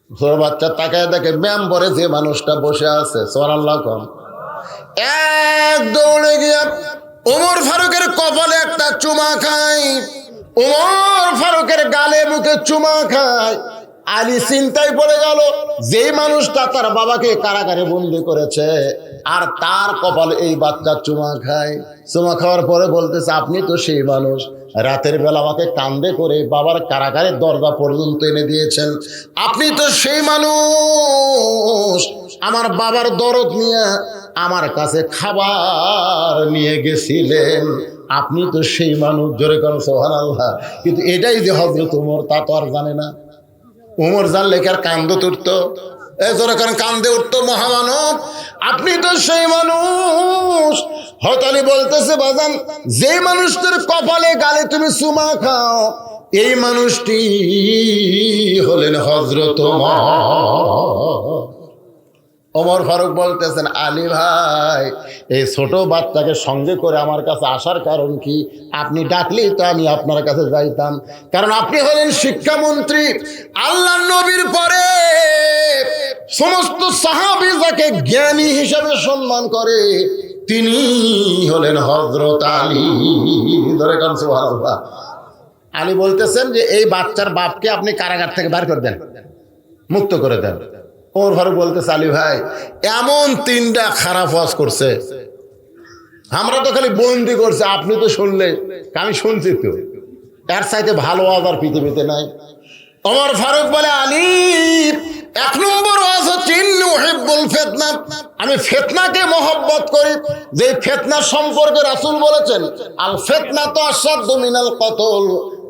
A: ছোট বাচ্চা তাকায় দেখে মেম্বরে যে মানুষটা বসে আছে, সুবহানাল্লাহ কম, এক দৌড়ে গিয়ে ওমর ফারুকের কপালে একটা চুমা খায়, ওমর ফারুকের গালে মুখে চুমা খায়। আলী চিন্তায় পড়ে গেল, যেই মানুষটা তার বাবাকে কারাগারে বন্দী করেছে আর তার কপালে এই বাচ্চা চুমা খায়। চুমা খাওয়ার পরে বলতেছে, আপনি তো সেই মানুষ রাতের বেলা আমাকে কান্দে করে বাবার কারাগারের দরজা পর্যন্ত এনে দিয়েছেন। আপনি তো সেই মানুষ আমার বাবার দরদ নিয়ে আমার কাছে খাবার নিয়ে গেছিলেন। আপনি তো সেই মানুষ। জোরে করো সুবহানাল্লাহ। কিন্তু এটাই যে হযরত ওমর, তা তো আর জানে না। ওমর জানলে কি আর কান্দ তুলতো? জোরে করেন, কান্দে উঠতো মহামানব। আপনি তো সেই মানুষ। হযরত আলী বলতেছে, বাজান, যে মানুষটার কপালে গালে তুমি চুমা খাও, এই মানুষটি হলেন হযরত ওমর। ওমর ফারুক বলতেছেন, আলী ভাই, এই ছোট বাচ্চাকে সঙ্গে করে আমার কাছে আসার কারণ কি? আপনি ডাকলেই তো আমি আপনার কাছে যাইতাম, কারণ আপনি হলেন শিক্ষামন্ত্রী। আল্লাহর নবীর পরে সমস্ত সাহাবী যাকে জ্ঞানী হিসাবে সম্মান করে তিনি হলেন হযরত আলী। ধরে কান সুবহানাল্লাহ। আলী বলতেছেন যে এই বাচ্চার বাপকে আপনি কারাগার থেকে বের করে দেন, মুক্ত করে দেন। ওমর ফারুক বলতেছে, আলী ভাই, এমন 3টা খারাপ ওয়াজ করছে, আমরা তো খালি বন্দি করছে, আপনি তো শুনলে, আমি শুনছি তো, এর চাইতে ভালো ওয়াজ আর পৃথিবীতে নাই। ওমর ফারুক বলে, আলী, 1 নম্বর ওয়াজ হচ্ছে ইন্নী উহিব্বুল ফিতনা, আমি ফিতনাকে মহব্বত করি। যে ফিতনা সম্পর্কে রাসূল বলেছেন, আল ফিতনাতু আশাদ্দু মিনাল কতল,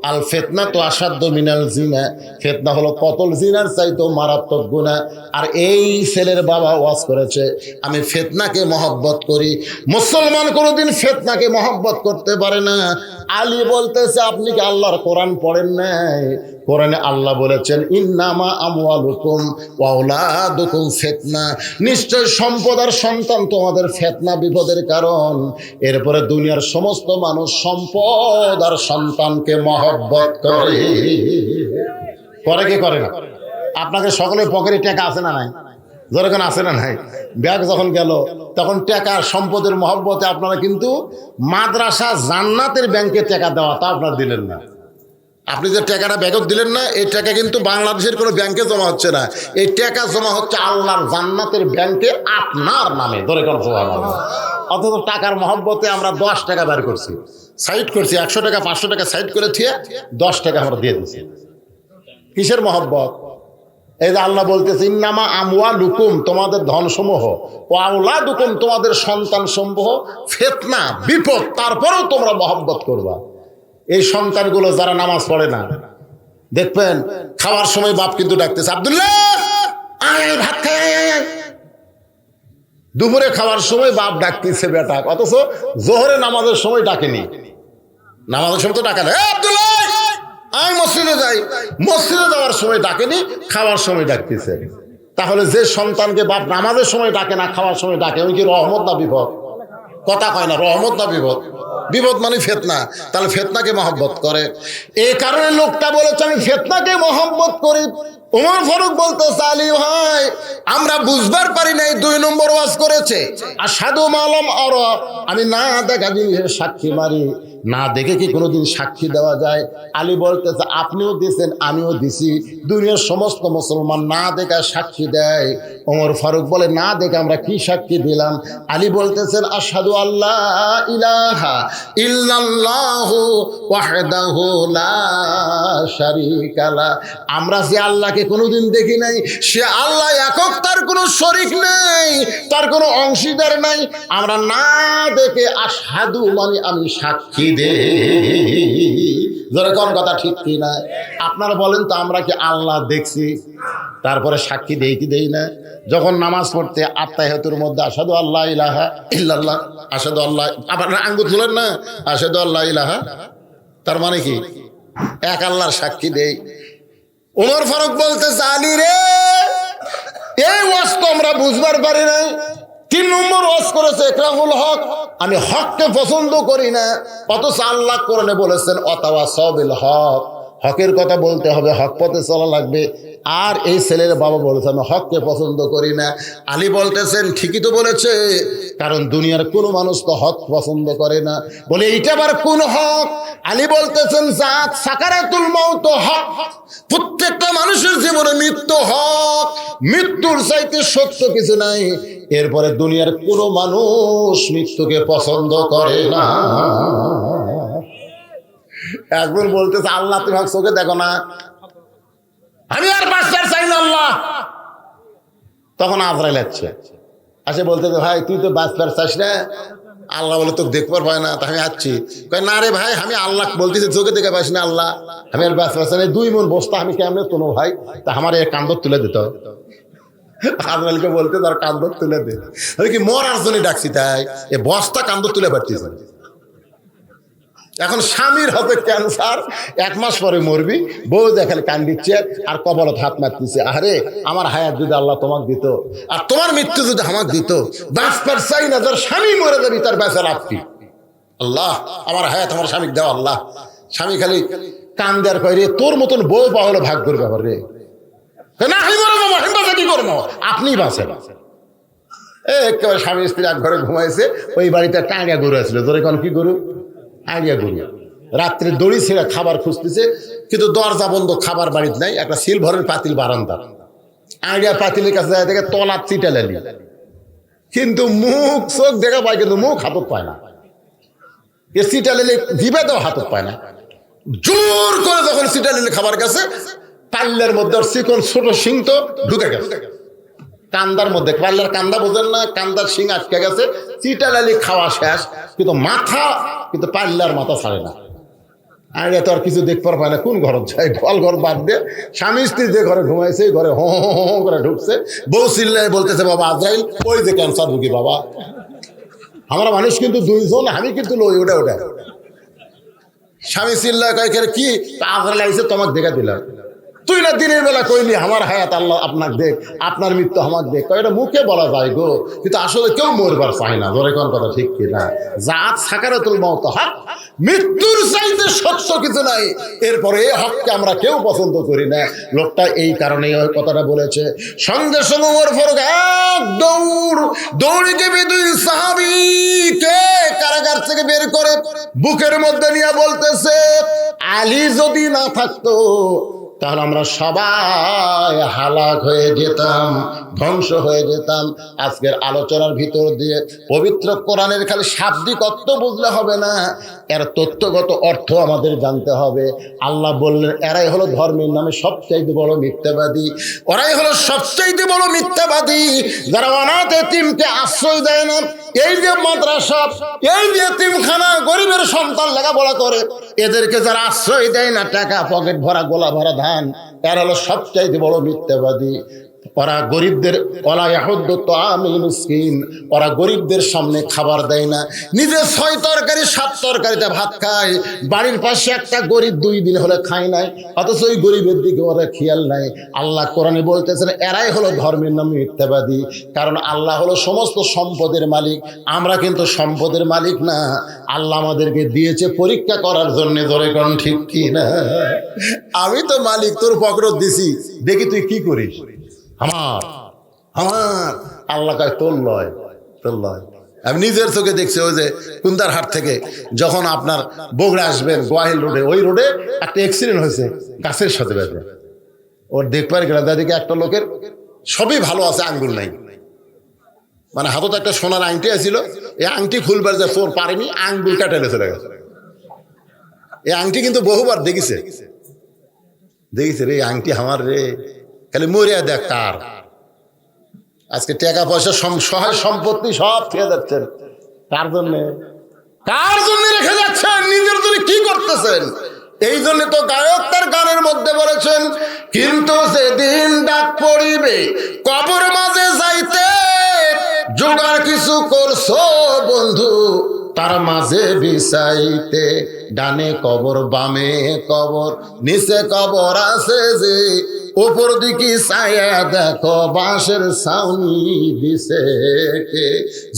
A: আল ফিতনা তো আসাধ্য মিনাল জিনা, ফিতনা হলো কতল জিনার চাইতেও মারাত্মক গুনাহ। আর এই ছেলের বাবা ওয়াজ করেছে, আমি ফিতনাকে মহব্বত করি। মুসলমান কোনোদিন ফিতনাকে মহব্বত করতে পারে না। আলী বলতেছে, আপনি কি আল্লাহর কোরআন পড়েন নাই? কোরআনে আল্লাহ বলেছেন, ইন্নামা আমওয়ালুকুম ওয়া আওলাদুকুম ফিতনা, নিশ্চয় সম্পদ আর সন্তান তোমাদের ফিতনা, বিপদের কারণ। এরপরে দুনিয়ার সমস্ত মানুষ সম্পদ আর সন্তানকে মহব্বত করে। করে কি করে না? আপনাদের সকলের পকেটে টাকা আছে না নাই? যখন আছে না নাই? ব্যাগ যখন গেল তখন টাকা সম্পদের মহব্বতে আপনারা কিন্তু মাদ্রাসা জান্নাতের ব্যাংকে টাকা দেওয়া, তা আপনারা দিলেন না। আপনি যে টাকাটা ব্যাগত দিলেন না, এই টাকা কিন্তু বাংলাদেশের কোনো ব্যাংকে জমা হচ্ছে না, এই টাকা জমা হচ্ছে আল্লাহর জান্নাতের ব্যাংকে আপনার নামে। ধরে কোন অথচ টাকার মহব্বতে আমরা 10 টাকা বের করছি, সাইড করছি, 100 টাকা 500 টাকা সাইড করে থিয়ে 10 টাকা আমরা দিয়ে দিচ্ছি। কিসের মহব্বত? এই যে আল্লাহ বলতেছে, ইন্নামা আমওয়ালুকুম, তোমাদের ধনসমূহ, ও আওলাদুকুম, তোমাদের সন্তান সমূহ ফিতনা, বিপদ, তারপরেও তোমরা মহব্বত করবা। এই সন্তানগুলো যারা নামাজ পড়ে না, দেখবেন খাওয়ার সময় বাপ কিন্তু ডাকতেছে, আব্দুল্লাহ আয় ভাত খাই, আয়। দুপুরে খাওয়ার সময় বাপ ডাকতেছে বেটা, অথচ জোহরে নামাজের সময় ডাকেনি। নামাজের সময় তো ডাকে না, আব্দুল্লাহ আয় মসজিদে যাই, মসজিদে যাওয়ার সময় ডাকেনি, খাওয়ার সময় ডাকতেছে। তাহলে যে সন্তানকে বাপ নামাজের সময় ডাকে না, খাওয়ার সময় ডাকে, ওই কি রহমত না বিপদ? কথা কয় না, রহমত না বিপদ? বিপদ মানে ফিতনা। তাহলে ফিতনাকে মহব্বত করে। এই কারণে লোকটা বলেছে, আমি ফিতনাকে মহব্বত করি। ওমর ফারুক বলতেছে, আলী ভাই, আমরা বুঝবার পারি নাই 2 নম্বর ওয়াজ করেছে, আশহাদু মালাম আরা, আমি না দেখা জিনিসের সাক্ষী মারি। না দেখে কি কোনোদিন সাক্ষী দেওয়া যায়? আলী বলতেছে, আপনিও দিয়েছেন, আমিও দিছি, দুনিয়ার সমস্ত মুসলমান না দেখা সাক্ষী দেয়। ওমর ফারুক বলে, না দেখে আমরা কি সাক্ষী দিলাম? আলী বলতেছেন, আশহাদু আল্লা ইলাহা ইল্লাল্লাহু ওয়াহদাহু লা শারীকা লা, আমরা যে আল্লাহকে কোনোদিন দেখি নাই, সে আল্লাহ একক, তার কোনো শরীক নাই, তার কোনো অংশীদার নাই। আমরা না দেখে আশহাদু মানে আমি সাক্ষী দে। যেরকম কথা ঠিক কি না? আপনারা বলেন তো, আমরা কি আল্লাহ দেখছি তারপরে সাক্ষী দেই কি দেই না? যখন নামাজ পড়তে আত্তাহিয়াতুর মধ্যে আশহাদু আল্লা ইলাহা ইল্লাল্লাহ, আশহাদু আল্লাহ, আপনারা আঙ্গুল তুলেন না, আশহাদু আল্লা ইলাহা, তার মানে কি এক আল্লাহর সাক্ষী দেই। ওমর ফারুক বলতেছে, আলী রে, এই ওয়াজ তো আমরা বুঝবার পারি নাই। 3 নম্বর ওয়াজ করেছে ইকরামুল হক, আমি হককে পছন্দ করি না, অথচ আল্লাহ কোরআনে বলেছেন ওয়াতাওয়াসাউ বিল হক, হকের কথা বলতে হবে, হক পথে চলা লাগবে। আর এই ছেলের বাবা বলেছে, আমি হককে পছন্দ করি না। আলী বলতেছেন, ঠিকই তো বলেছে, কারণ দুনিয়ার কোনো মানুষ তো হক পছন্দ করে না। বলে, এইটা আবার কোন হক? আলী বলতেছেন, জাত সাকারাতুল মাউত হক, প্রত্যেকটা মানুষের জীবনে মৃত্যু হক, মৃত্যুর চাইতে সত্য কিছু নাই। এরপরে দুনিয়ার কোনো মানুষ মৃত্যুকে পছন্দ করে না। একবার বলতেছে আল্লাহ তুমি চোখে দেখো না, আমি আর বাঁচতে চাই না আল্লাহ। তখন আজরাইল আসে বলতেছে ভাই তুই তো বাঁচতে চাস না, আল্লাহ বলে তোকে দেখবার পায় না, তা আমি আসছি। না রে ভাই আমি আল্লাহ বলতেছি চোখে দেখে পাইস না আল্লাহ, আমি আর বাঁচতে চাই না, 2 মণ বস্তা আমি কেমনে তোনো ভাই, তা আমার এই কান্দর তুলে দিত। আজরাইলকে বলতে তার কান্দর তুলে দে, আমি কি মরার জন্য ডাকছি তাই এ বস্তা কান্দর তুলে পারতেছে। এখন স্বামীর হাতে ক্যান্সার, 1 মাস পরে মরবি, বউ দেখালে কান দিচ্ছে আর কবলত হাত মারতেছে। আরে আমার হায়াত যদি আল্লাহ তোমাকে দিত আর তোমার মৃত্যু যদি আমাকে দিত, বাঁচতে চাই না, যার স্বামী মরে যাবি তার বেঁচে লাভ কি? আল্লাহ আমার হায়াত আমার স্বামীকে দেওয়া আল্লাহ। স্বামী খালি কান দেওয়ার কয় রে তোর মতন বউ পাওয়া হলো ভাগ্যের ব্যাপার রে, না আমি মরে যাবো, আমি বাঁচা কি করবো, আপনি বাঁচেন। একেবারে স্বামী স্ত্রী এক ঘরে ঘুমাইছে, ওই বাড়িতে একটা আইডিয়া গরু আসছিল, তোর এখন কি গরু, আইডিয়া গরু। রাত্রে দড়ি ছেড়ে খাবার খুঁজতেছে, কিন্তু দরজা বন্ধ, খাবার বাড়িতে নাই। একটা সিলভারের পাতিল বারান্দা, আইডিয়া পাতিলের কাছে যায় দেখে তলা চিটা লেলি, কিন্তু মুখ চোখ দেখা পায়, কিন্তু মুখ হাতত পায় না। এ চিটা লেলে দিবে তো হাতত পায় না। জোর করে যখন চিটা লেলে খাবার গেছে, পাল্লার মধ্যে চিকন ছোট সিং তো ঢুকে গেছে কান্দার মধ্যে। পাল্লার কান্দা বোঝেন না, কান্দার সিং আটকে গেছে, চিটা লেলি খাওয়া শেষ, কিন্তু মাথা, কিন্তু পাল্লার মাথা ছাড়ে না। আর এত আর কিছু দেখতে পায় না, কোন ঘর যায়, গোয়াল ঘর বাদ দিয়ে স্বামী স্ত্রী যে ঘরে ঘুমাইছে ঘরে হো হো করে ঢুকছে। বউ চিল্লায় বলতেছে বাবা আজরাইল ওই যে ক্যান্সার রুগী বাবা। আমরা মানুষ কিন্তু 2 জন, আমি কিন্তু লই ওটা ওটা। স্বামী চিল্লায় কয় কি আজরাইল আইছে তোমাকে দেখা দিলাম, তুই না দিনের বেলা কইলি আমার হায়াত আল্লাহ আপনাকে দেখ, আপনার মৃত্যু আমাকে দেখ। এটা মুখে বলা যায় গো, কিন্তু আসলে কেউ মরবার চায় না। ধরে কোন কথা ঠিক কিনা? জাত সাকারাতুল মাউত হক, মৃত্যুর চাইতে সত্য কিছু নাই। এরপরে এই হককে আমরা কেউ পছন্দ করি না। লোকটা এই কারণে ওই কথাটা বলেছে। সঙ্গে সঙ্গে ওমর ফারুক এক দৌড়ে গিয়ে 2 সাহাবীকে কারাগার থেকে বের করে বুকের মধ্যে নিয়ে বলতেছে আলী যদি না থাকতো তাহলে আমরা সবাই হালাক হয়ে যেতাম, ধ্বংস হয়ে যেতাম। আজকের আলোচনার ভিতর দিয়ে পবিত্র কোরআনের খালি শাব্দিক অর্থ বুঝলে হবে না, এর তথ্যগত অর্থ আমাদের জানতে হবে। আল্লাহ বললেন এরাই হলো ধর্মের নামে সবচাইতে বড় মিথ্যাবাদী, ওরাই হলো সবচাইতে বড় মিথ্যাবাদী, যারা অনাথ এতিমকে আশ্রয় দেয় না। এই যে মাদ্রাসা, এই যে এতিমখানা, গরিবের সন্তান লেখাপড়া করে, এদেরকে যারা আশ্রয় দেয় না, টাকা পকেট ভরা গোলা ভরা ধান, এরা হলো সবচাইতে বড় মিথ্যাবাদী। ওরা গরিবদের ওরা গরিবদের সামনে খাবার দেয় না, নিজে 6 তরকারি 7 তরকারিতে ভাত খায়, বাড়ির পাশে একটা গরিব 2 দিন হলে খায় নাই, অথচ ওই গরিবের দিকে ওরা খেয়াল নাই। আল্লাহ কোরআনে বলতেছেন এরাই হলো ধর্মের নামে মিথ্যাবাদী। কারণ আল্লাহ হলো সমস্ত সম্পদের মালিক, আমরা কিন্তু সম্পদের মালিক না। আল্লাহ আমাদেরকে দিয়েছে পরীক্ষা করার জন্য। ধরে কারণ ঠিক কি না? আমি তো মালিক, তোর পকড় দিছি, দেখি তুই কি করিস। আমার আমার আল্লাহ কয় তোর লয়, তোর লয়। আমি নিজের চোখে দেখছি, ওই যে কুন্দার হাট থেকে যখন আপনার বগুড়া আসবেন গোয়াহিল রোডে, ওই রোডে একটা অ্যাক্সিডেন্ট হয়েছে গাছের সাথে বেঁধে। ওর দেখবার গেলে দেখে একটা লোকের সবই ভালো আছে, আঙ্গুল নাই, মানে হাতত একটা সোনার আংটি আছিল, এই আংটি খুলবার যে চোর পারেনি, আঙ্গুল কাটালে চলে গেছে। এই আংটি কিন্তু বহুবার দেখিছে রে, আংটি আমার রে, খালি মরিয়া দেখ কার। আজকে টাকা পয়সা সহায় সম্পত্তি সব খেয়ে যাচ্ছেন, কার জন্য রেখে যাচ্ছেন? নিজের জন্য কি করতেছেন? এই জন্য তো গায়ক তার গানের মধ্যে বলেছেন, কিন্তু সেদিন ডাক পড়িবে কবর মাঝে যাইতে, জোগাড় কিছু করছো বন্ধু তার মাঝে বিছাইতে, ডানে কবর বামে কবর, নিচে কবর আছে যে, উপর দিকে ছায়া দেখো বাঁশের ছাউনি দিছে কে।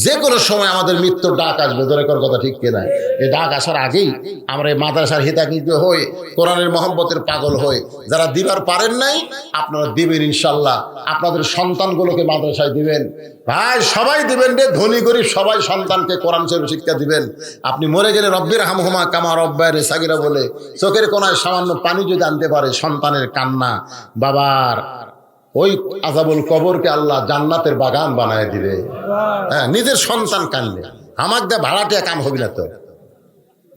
A: যে কোনো সময় আমাদের মৃত্যুর ডাক আসবে। ধরে কর কথা ঠিক কিনা? এই ডাক আসার আগেই আমরা এই মাদ্রাসার হিতাকৃত হই, কোরআনের মহব্বতের পাগল হই। যারা দিবার পারেন নাই আপনারা দিবেন ইনশাল্লাহ। আপনাদের সন্তানগুলোকে মাদ্রাসায় দিবেন ভাই, সবাই দিবেন রে, ধনী গরিব সবাই সন্তানকে কোরআন শরীফ শিক্ষা দিবেন। আপনি মরে গেলে রব্বির হামহুমা কামা রব্বায়ানি সাগীরা বলে চোখের কোনায় সামান্য পানি যদি আনতে পারে, সন্তানের কান্না, বাবার ওই আযাবুল কবরকে আল্লাহ জান্নাতের বাগান বানায় দিবে। হ্যাঁ, নিজের সন্তান কানলে আমাক দা ভাড়াটিয়া কাম হবি না তো।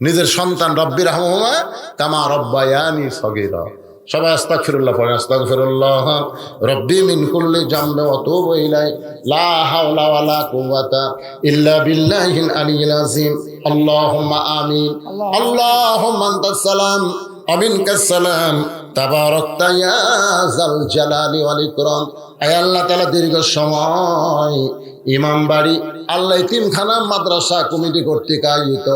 A: নিজের সন্তান রব্বির রহমহুমা কামা রব্বায়ানি সগীরা। সবাই আস্তাগফিরুল্লাহ পড়েন, আস্তাগফিরুল্লাহ রব্বি মিন কুল্লি জামবি ওয়া তুবু ইলাই লা হাওলা ওয়ালা কুওয়াতা ইল্লা বিল্লাহিল আলিয়্যিল আযীম। আল্লাহুম্মা আমিন। আল্লাহুম্মা আনতাস সালাম ওয়া মিনকাস সালাম তাবারাকতা ইয়া যাল জালালি ওয়াল ইকরাম। আয় আল্লাহ তাআলা দীর্ঘ সময় ইমাম বাড়ি আল্লাহ ইতিমখানা মাদ্রাসা কমিটি কর্তৃক আয়োজিত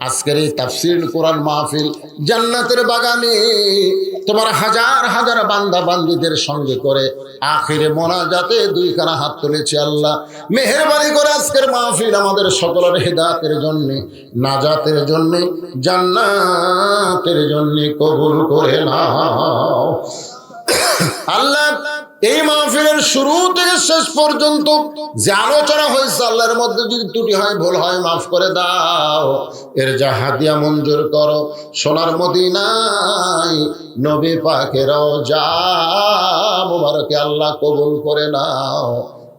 A: আজকের এই তাফসীরুল কোরআন মাহফিল জান্নাতের বাগানে তোমার হাজার হাজার বান্দা বান্দীদের সঙ্গে করে আখিরে মোনাজাতে দুইখানা হাত তুলেছি। আল্লাহ মেহেরবানি করে আজকের মাহফিল আমাদের সকলের হেদায়েতের জন্য, নাজাতের জন্য, জান্নাতের জন্য কবুল করে নাও। আল্লাহ এই মাহফিলের শুরু থেকে শেষ পর্যন্ত যে আলোচনা হয়েছে আল্লাহর মধ্যে যদি ত্রুটি হয়, ভুল হয়, মাফ করে দাও। এর যা হাদিয়া মঞ্জুর করো সোনার মদিনায় নবী পাকের রওজা মুবারকে আল্লাহ কবুল করে নাও।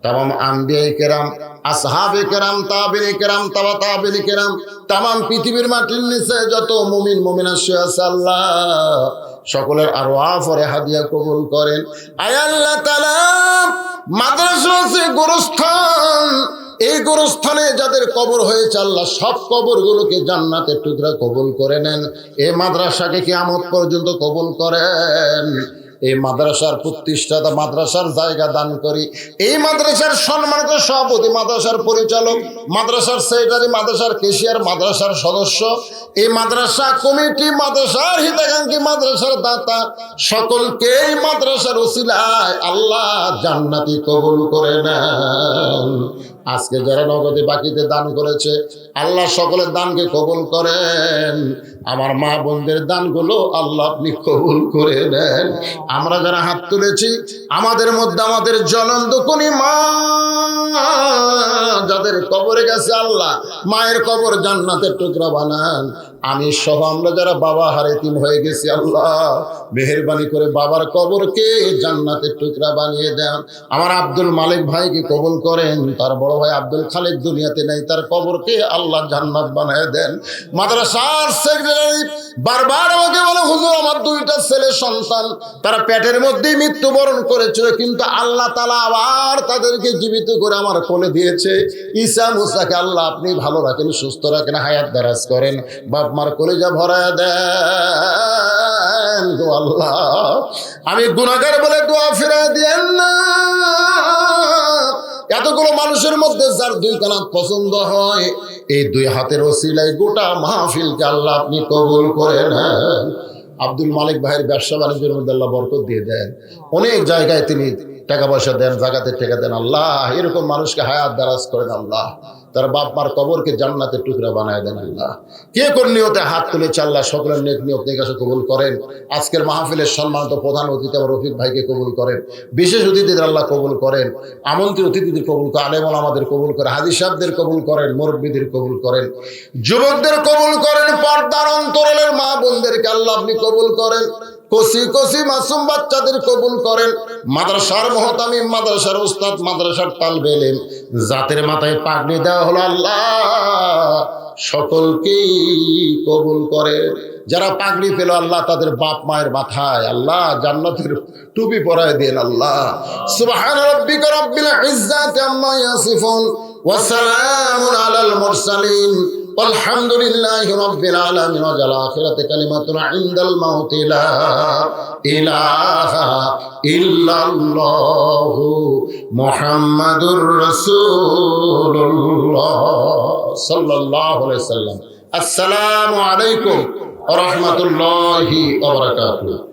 A: তামাম আম্বিয়া কেরাম, আসহাবে কেরাম, তাবিঈ কেরাম, তাবা তাবিঈ কেরাম, তামাম পৃথিবীর মাটির নিচে যত মুমিন মুমিনাত শুয়ে আছে আল্লাহ সকলের আরওয়াহ পরে হাদিয়া কবুল করেন। আয় আল্লাহ তাআলা মাদ্রাসা আছে গোরস্থান, এই গোরস্থানে যাদের কবর হয়েছে আল্লাহ সব কবরগুলোকে জান্নাতের টুকরা কবুল করে নেন। এই মাদ্রাসাকে কিয়ামত পর্যন্ত কবুল করেন। এই মাদ্রাসার প্রতিষ্ঠাতা, মাদ্রাসার জায়গা দান করি, এই মাদ্রাসার সম্মানিত সভাপতি, মাদ্রাসার পরিচালক, মাদ্রাসার সেক্রেটারি, মাদ্রাসার ক্যাশিয়ার, মাদ্রাসার সদস্য, এই মাদ্রাসা কমিটি, মাদ্রাসার হিতাকাঙ্ক্ষী, মাদ্রাসার দাতা সকলকে এই মাদ্রাসার ওসিলায় আল্লাহ জান্নাতি কবুল করে নেন। আজকে যারা নগদে বাকিতে দান করেছে আল্লাহ সকলের দানকে কবুল করেন। আমার মা বোনদের দানগুলো আল্লাহ আপনি কবুল করে নেন। আমরা যারা হাত তুলেছি আমাদের মধ্যে আমাদের জ্বলন্ত কোনি মা যাদের কবরে গেছে আল্লাহ মায়ের কবর জান্নাতের টুকরা বানান। আমি সহ আমরা যারা বাবা হারাতিম হয়ে গেছি আল্লাহ মেহেরবানি করে বাবার কবরকে জান্নাতের টুকরা বানিয়ে দেন। আমার আব্দুল মালিক ভাইকে কবুল করেন, তার বড় ভাই আব্দুল খালেক দুনিয়াতে নেই, তার কবরকে আল্লাহ জান্নাত বানিয়ে দেন। মাদ্রাসার সেক্রেটারি বারবার আমাকে বলে হুজুর আমার দুইটা ছেলে সন্তান তারা পেটের মধ্যেই মৃত্যুবরণ করেছিল, কিন্তু আল্লাহ তাআলা আবার তাদেরকে জীবিত করে আমার কোলে দিয়েছে। ঈসা মুসাকে আল্লাহ আপনি ভালো রাখেন, সুস্থ রাখেন, হায়াত দারাজ করেন, বাপ মার কলিজা ভরায় দেন গো আল্লাহ। আমি গুনাহগার বলে দোয়া ফিরায় দেন না। এতগুলো মানুষের মধ্যে যার দুই কানাত পছন্দ হয় এই দুই হাতের ওসিলায় গোটা মাহফিলকে আল্লাহ আপনি কবুল করে নেন। আব্দুল মালিক ভাইয়ের ব্যবসা বাণিজ্যের মধ্যে আল্লাহ বরকত দিয়ে দেন। অনেক জায়গায় তিনি টাকা পয়সা দেন, জাকাতের টাকা দেন। আল্লাহ এরকম মানুষকে হায়াত দারাজ করেন আল্লাহ, তার বাপ মার কবরকে জান্নাতের টুকরা বানায় দেন আল্লাহ। কে কোন নিয়তে হাত তুলেছে আল্লাহ সকলের নেক নিয়ত নেক আশা কবুল করেন। আজকের মাহফিলের সম্মানিত প্রধান অতিথি আমার রফিক ভাইকে কবুল করেন, বিশেষ অতিথিদের আল্লাহ কবুল করেন, আমন্ত্রিত অতিথিদের কবুল করেন, আলেম ওলামাদের কবুল করেন, হাদিস সাহেবদের কবুল করেন, মুরব্বীদের কবুল করেন, যুবকদের কবুল করেন, পর্দার অন্তরালের মা বোনদেরকে আল্লাহ আপনি কবুল করেন, কচি কচি মাসুম বাচ্চাদের কবুল করেন, মাদ্রাসার মুহতামিম, মাদ্রাসার উস্তাদ, মাদ্রাসার তালবে ইলম জাতের মাথায় পাগড়ি দেওয়া হলো আল্লাহ সকলকেই কবুল করে। যারা পাগড়ি পেল আল্লাহ তাদের বাপ মায়ের মাথায় আল্লাহ জান্নাতের টুপি পরায় দেন আল্লাহ। সুবহান রাব্বিকা রাব্বিল ইজ্জাতি আম্মা ইয়াসিফুন ওয়া সালামুন আলাল মুরসালিন আলহামদুলিল্লাহি রাব্বিল আলামিন। ওয়া জাল আখিরাতি কালিমাতুন ইনদাল মাউতি লা ইলাহা ইল্লাল্লাহু মুহাম্মাদুর রাসূলুল্লাহ সাল্লাল্লাহু আলাইহি সাল্লাম। আসসালামু আলাইকুম ওয়া রাহমাতুল্লাহি ওয়া বারাকাতুহু।